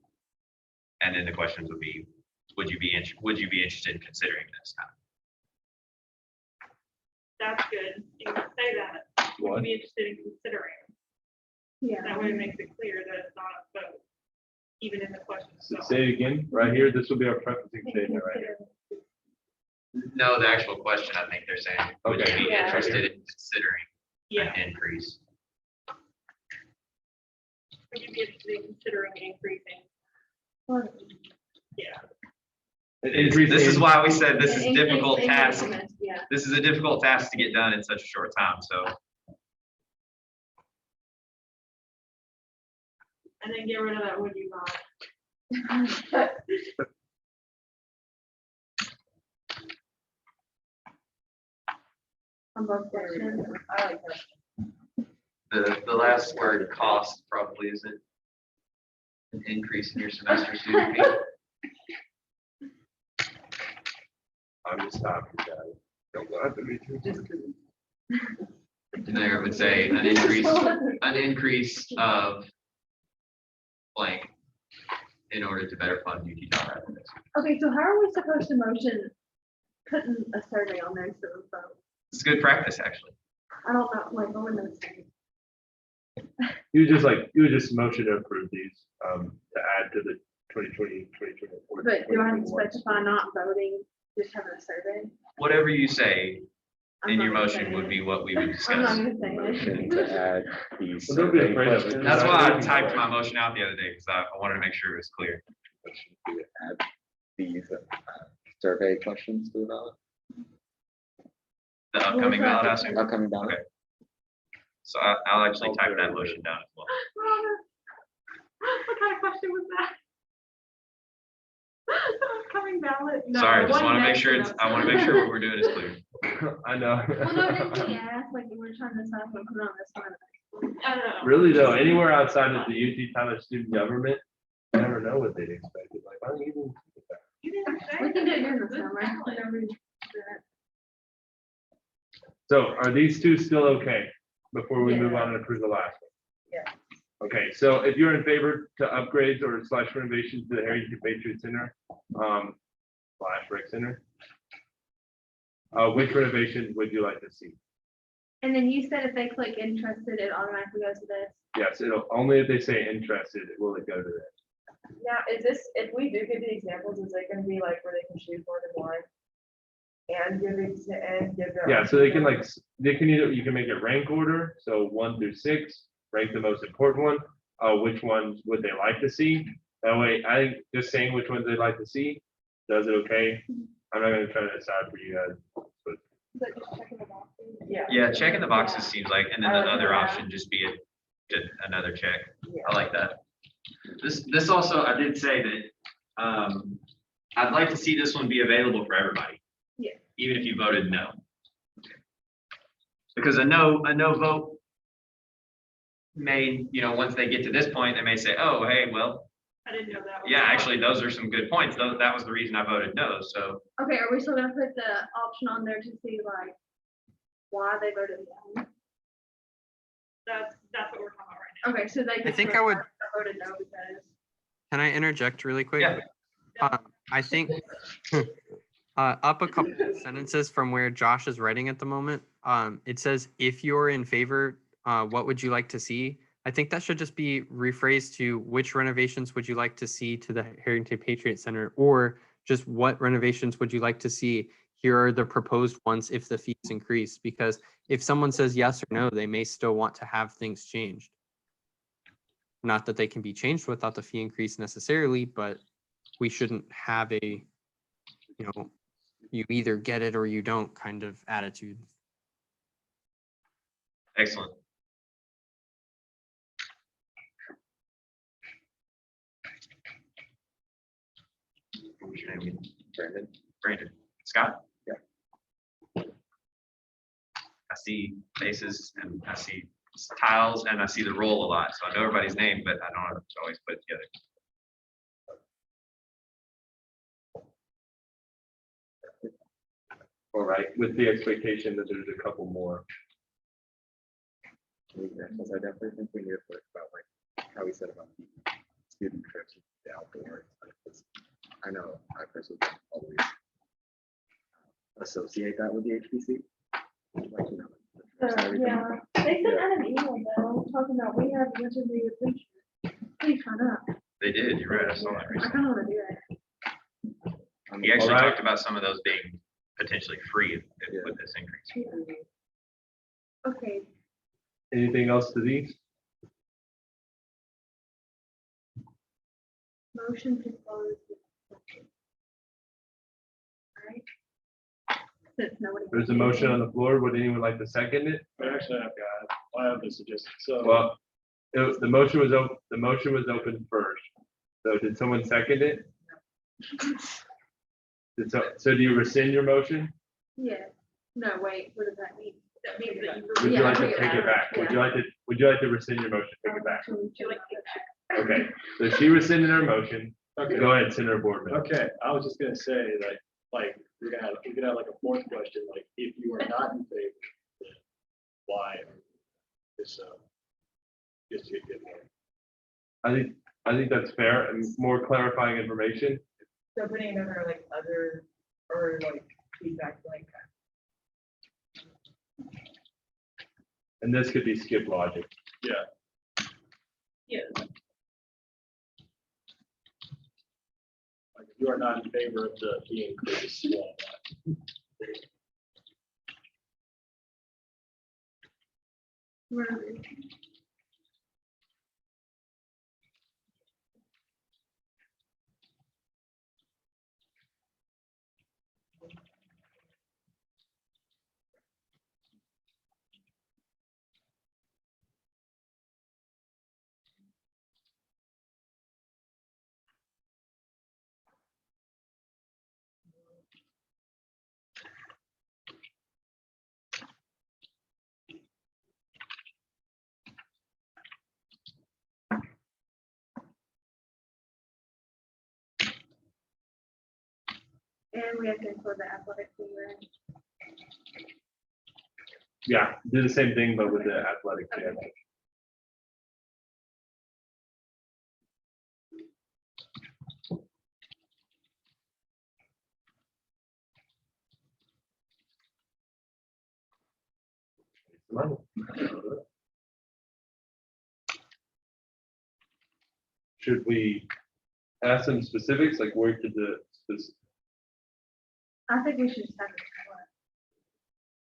And then the questions would be, would you be interested in considering this? That's good. You can say that. would What? you be interested in considering? Yeah. That way it makes it clear that it's not a vote, even in the question. So say it again, right here, this will be our prefacing statement right here. No, the actual question, I think they're saying, would you Okay. be Yeah. interested in considering Yeah, an increase? would you be interested in considering increasing? Yeah. Increase This is in- why we said this An is increase difficult in task. increments, yeah. This is a difficult task to get done in such a short time, so. And then get rid of that would you not? On both questions. I like that. The last word, cost, probably isn't an increase in your semester student fee. I'm just stopping, guys. Don't go after me too. And there it would say an increase of blank in order to better fund UT Colorado. Okay, so how are we supposed to motion putting a survey on there instead of a vote? It's good practice, actually. I don't know, like, what would those say? You would just motion to approve these, to add to the 2020, 2024. But do I have to 2021. specify not voting, just having a survey? Whatever you say I'm in not your gonna motion say would it. be what we would I'm not discuss. gonna say Motion it. to add these. Well, don't be survey afraid of it. questions. That's why I typed my motion out the other day, because I wanted to make sure it was clear. Motion to add these survey questions to the ballot, The upcoming ballot, I assume. upcoming ballot. Okay. So I'll actually type that motion down as well. What kind of question was that? Coming ballot? No, Sorry, I just one want to make next sure to it's, that. I want to make sure what we're doing is clear. I know. Well, no, didn't he ask, like, we were trying to decide what to put on this one? I don't know. Really though, anywhere outside of the UT Tyler student government, you never know what they'd expect. It's like, I don't even. You didn't say We can do it during the Good summer. ballot. whenever we do it. So are these two still okay before we move Yeah. on and approve the last one? Yeah. Okay, so if you're in favor to upgrades or slash renovations to the Harrington Patriot Center, slash Rec Center, which renovation would you like to see? And then you said if they click interested, it automatically goes to this. Yes, it'll, only if they say interested, will it go to that. Now, is this, if we do give the examples, is it gonna be like where they can choose more than one? And give their. Yeah, so they can like, they can either, you can make it rank order, so 1 through 6, rank the most important one, which ones would they like to see? That way, I think just saying which ones they'd like to see, does it okay? I'm not gonna try to decide for you guys. But just checking the boxes. Yeah. Yeah, checking the boxes seems like, and then the I like other that. option just be another check. Yeah. I like that. This also, I did say that, I'd like to see this one be available for everybody. Yeah. Even if you voted no. Because a no vote may, once they get to this point, they may say, oh, hey, well, I didn't know that. was- yeah, actually, those are some good points. That was the reason I voted no, so. Okay, are we still gonna put the option on there to see like why they voted no? That's what we're talking about right now. Okay, so they. just think put, I would- I voted no because. Can I interject really quick? Yeah. I think up a couple of sentences from where Josh is writing at the moment, it says, if you're in favor, what would you like to see? I think that should just be rephrased to which renovations would you like to see to the Harrington Patriot Center, or just what renovations would you like to see? Here are the proposed ones if the fees increase, because if someone says yes or no, they may still want to have things changed. Not that they can be changed without the fee increase necessarily, but we shouldn't have a, you either get it or you don't kind of attitude. Excellent. What was your name again? Brandon. Brandon. Scott? Yeah. I see faces and I see tiles and I see the roll a lot, so I know everybody's name, but I don't always put it together. All right, with the expectation that there's a couple more. Examples, I definitely think we need to put about like how we said about the student trips, the outdoors. Like this. I know I personally don't always associate that with the HPC. Like, the trips and everything. Yeah. They sent out an email though, talking about we have an interview with teachers. Please sign up. They did, you're right, I saw that I recently. kind of want to do that. He actually Alright. talked about some of those being potentially free with this increase. Okay, Anything else to these? motion to close. the session. Alright. Since nobody. There's a motion on the floor. Would anyone like to second it? Actually, I have a suggestion. So. Well, the motion was open first. So did someone second it? So do you rescind your motion? Yeah, no, wait, what does that mean? That means that you. Would you like to Yeah, take it back? Would you like to rescind your motion, take it back? Would you like to take it back? Okay, so she rescinded her motion. Okay. Go ahead, Senator Boardman. Okay, I was just gonna say, like, we could have like a fourth question, like, if you are not in favor, then why? Just to get more. I think that's fair and more clarifying information. So putting another like other or like feedback like And this could be skip logic. Yeah, Yeah. like, if you are not in favor of the fee increase, Where are we? And we have to include the athletic team, right? Yeah, do the same thing, but with the athletic team. Should we ask some specifics, like where could I think we should just have it.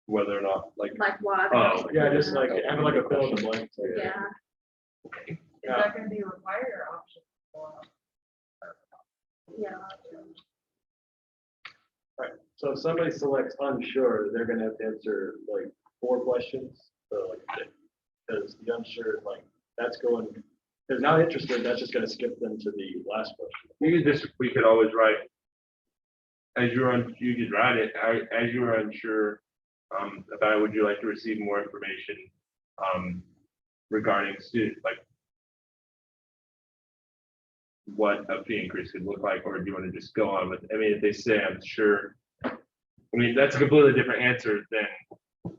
whether or not, like, Like why? Oh, yeah, just like, have like a fill in the blank. Yeah. is that gonna be required or optional? Yeah. So if somebody selects unsure, they're gonna have to answer like 4 questions, so like, because the unsure, like, that's going, if not interested, that's just gonna skip them to the last question. we could always write. As you could write it, as you are unsure, about would you like to receive more information, regarding student, like, what a fee increase could look like, or do you want to just go on with, I mean, if they say, I'm sure, I mean, that's a completely different answer than, I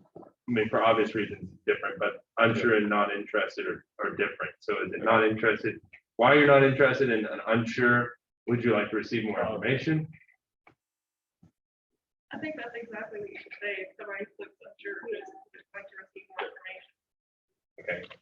mean, for obvious reasons, different, but unsure and not interested are different. So is it not interested? Why you're not interested in an unsure? Would you like to receive more information? I think that's exactly what you should say. If somebody looks unsure, just like to receive more information. Okay.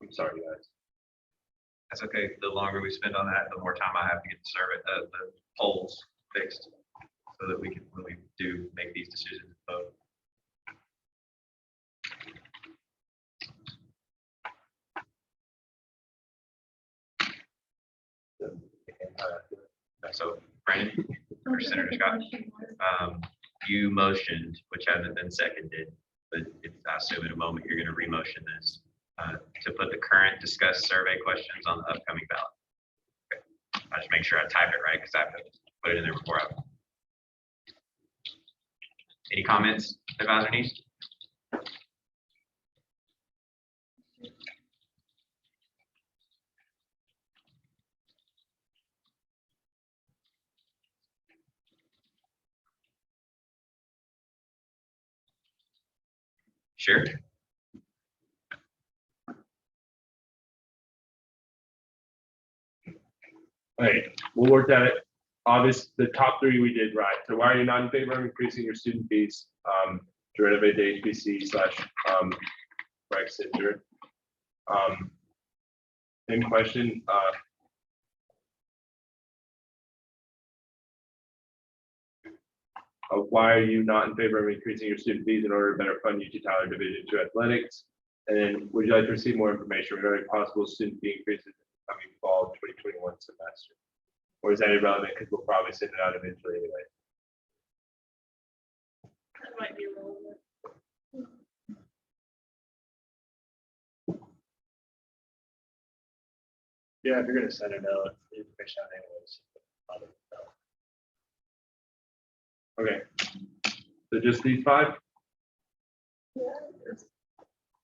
I'm sorry, guys. That's okay. The longer we spend on that, the more time I have to get the survey, the polls fixed so that we can really do make these decisions. Vote. So Brandon, or Senator Scott, you motioned, which hasn't been seconded, but I assume in a moment you're going to re-motion this to put the current discussed survey questions on the upcoming ballot. Okay. I just make sure I type it right because I have to put it in there before I. Any comments, Advisor Neese? Sure. All right, we'll work at it. Obviously, the top three we did right. So why are you not in favor of increasing your student fees to renovate the HBC / rec center? Same question. Why are you not in favor of increasing your student fees in order to better fund UT Tyler Division II athletics? And then would you like to receive more information regarding possible student fee increases in the coming fall 2021 semester? Or is that irrelevant because we'll probably send it out eventually anyway? That might be relevant. Yeah, if you're gonna send it out, information out anyways. Okay. So just these five?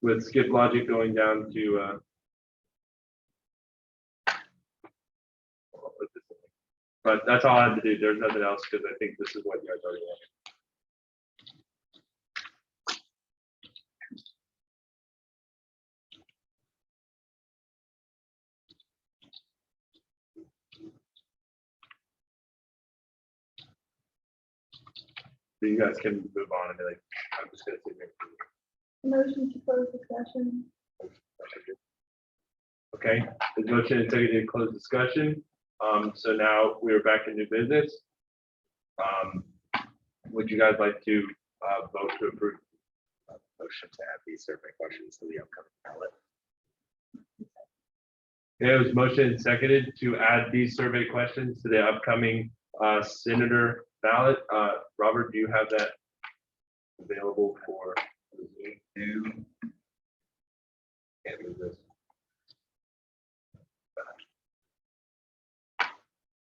With skip logic going down to I'll put this in. But that's all I had to do. There's nothing else because I think this is what you guys already wanted. So you guys can move on and be like, I'm just gonna sit here. Motion to close discussion. Okay, the motion and second to close discussion. So now we are back in new business. Would you guys like to vote to approve? Motion to add these survey questions to the upcoming ballot. Okay, it was motion and seconded to add these survey questions to the upcoming senator ballot. Robert, do you have that available for? Can't move this.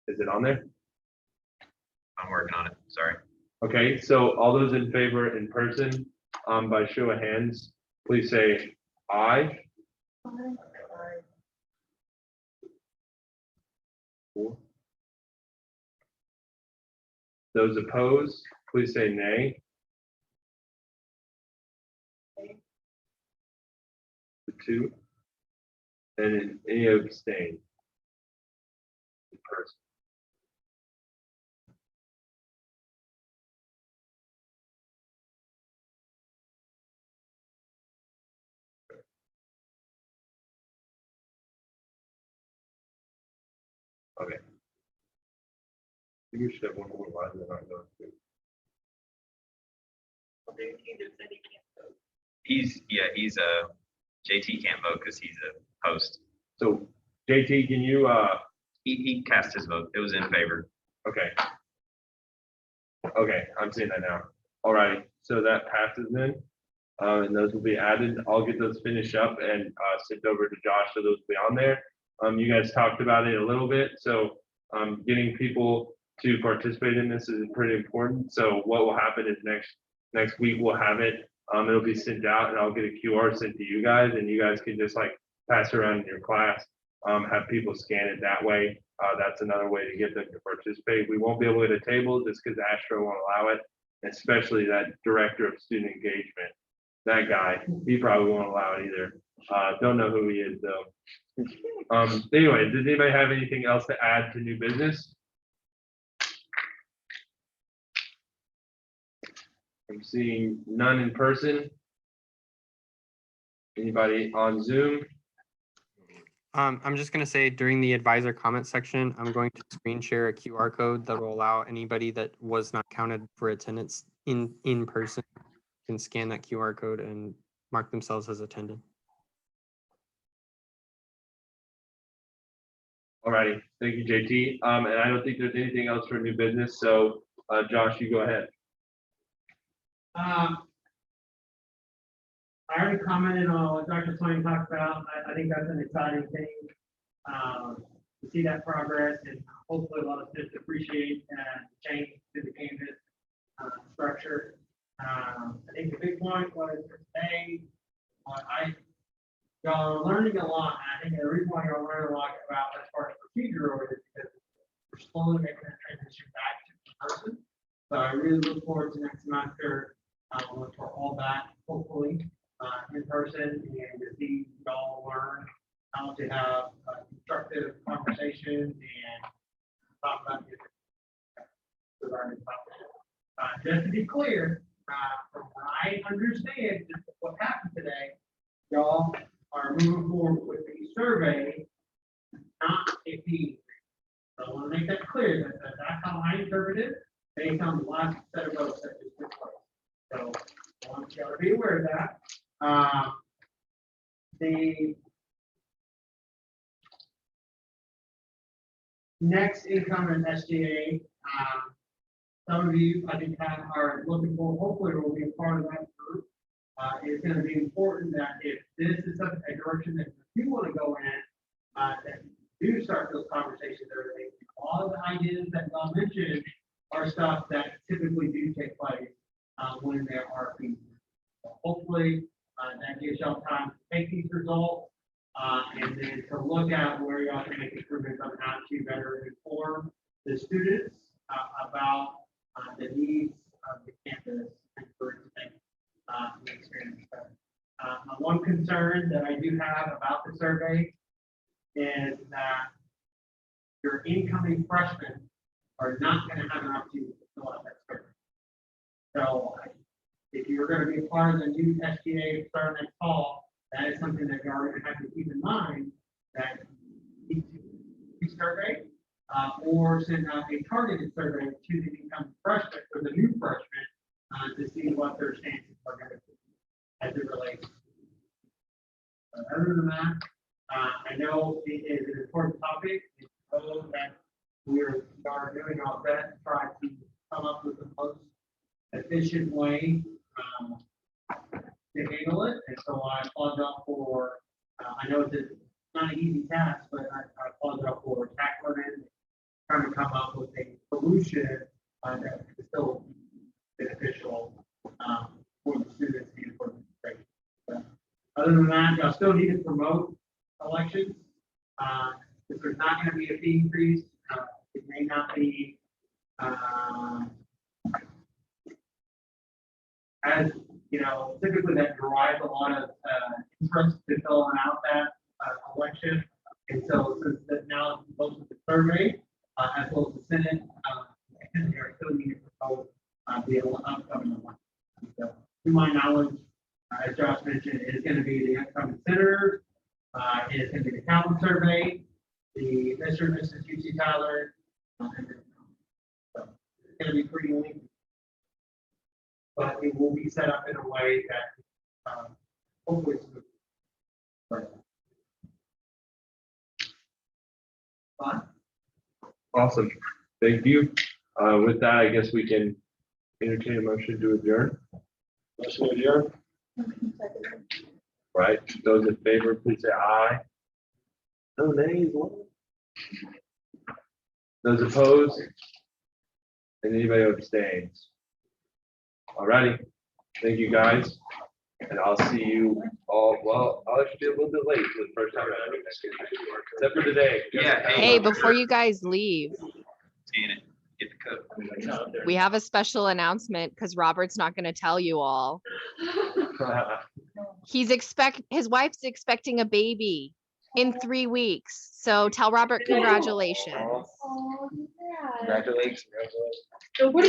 Is it on there? I'm working on it, sorry. Okay, so all those in favor in person, by show of hands, please say aye. Cool. Those opposed, please say nay. The two. And any abstain. In person. Okay. I think we should have one more line than I know. He just said he can't vote. He's JT can't vote because he's a host. So JT, can you He cast his vote. It was in favor. okay. Okay, I'm seeing that now. All right, so that passes then. And those will be added. I'll get those finished up and sent over to Josh, so those will be on there. You guys talked about it a little bit, so getting people to participate in this is pretty important. So what will happen is next week we'll have it. It'll be sent out and I'll get a QR sent to you guys and you guys can just like pass it around in your class, have people scan it that way. That's another way to get them to participate. We won't be able to get a table just because Astro won't allow it, especially that director of student engagement. That guy, he probably won't allow it either. Don't know who he is though. Anyway, does anybody have anything else to add to new business? I'm seeing none in person. Anybody on Zoom? I'm just gonna say during the advisor comment section, I'm going to screen share a QR code that will allow anybody that was not counted for attendance in person can scan that QR code and mark themselves as attended. All righty, thank you, JT. And I don't think there's anything else for new business. So Josh, you go ahead. I already commented on what Dr. Swain talked about. I think that's an exciting thing. To see that progress and hopefully a lot of students appreciate change to the campus structure. I think the big point was today, y'all are learning a lot. I think the reason why y'all learning a lot about as far as procedural is because we're slowly making that transition back to person. So I really look forward to next semester. Once we're all back, hopefully, in person and to see y'all learn how to have a constructive conversation and talk about it. Regarding the topic. Just to be clear, from what I understand, just what happened today, y'all are moving forward with a survey, not a fee. So I want to make that clear, that's how I interpret it, based on the last set of votes that just took place. So I want you all to be aware of that. The next income in SGA, some of you, I think, are looking for, hopefully will be a part of that group. It's gonna be important that if this is a direction that you wanna go in, that you do start those conversations, everything. All of the ideas that Bob mentioned are stuff that typically do take place, when there are fees. So hopefully, that gives y'all time to take these results, and then to look at where y'all can make improvements on how to better inform the students, about the needs of the campus and for the experience. One concern that I do have about the survey is that your incoming freshmen are not going to have an opportunity to fill out that survey. So if you're going to be a part of the new SGA starting next fall, that is something that you're going to have to keep in mind, that you need to survey. Or send out a targeted survey to the incoming freshmen or the new freshmen, to see what their stances are going to be as it relates. Other than that, I know it is an important topic. It's so that we are doing our best to try to come up with the most efficient way to handle it. And so I apologize for, I know it's not an easy task, but I apologize for tackling it, trying to come up with a solution that is still beneficial for the students and for the administration. But other than that, y'all still need to promote elections. If there's not going to be a fee increase, it may not be as typically that drives a lot of interest to filling out that election. And so since that now both of the survey as well as the Senate, they are still needing to promote the upcoming election. So to my knowledge, as Josh mentioned, it is going to be the upcoming senators, it is going to be the Calvin survey, the Mr. and Mrs. UC Tyler, and then, so it's going to be pretty lengthy. But it will be set up in a way that hopefully it's good. But fun. Awesome. Thank you. With that, I guess we can entertain a motion to adjourn. Motion to adjourn. Right. Those in favor, please say aye. No nays. What? Those opposed? And anybody who abstains? Alrighty. Thank you, guys. And I'll see you all. Well, I'll actually be a little bit late for the first time. Except for today. Yeah, Hey, before you guys leave, Scan it, get the code. we have a special announcement because Robert's not going to tell you all. His wife's expecting a baby in 3 weeks. So tell Robert congratulations. Oh, yeah. Congratulations. So what do you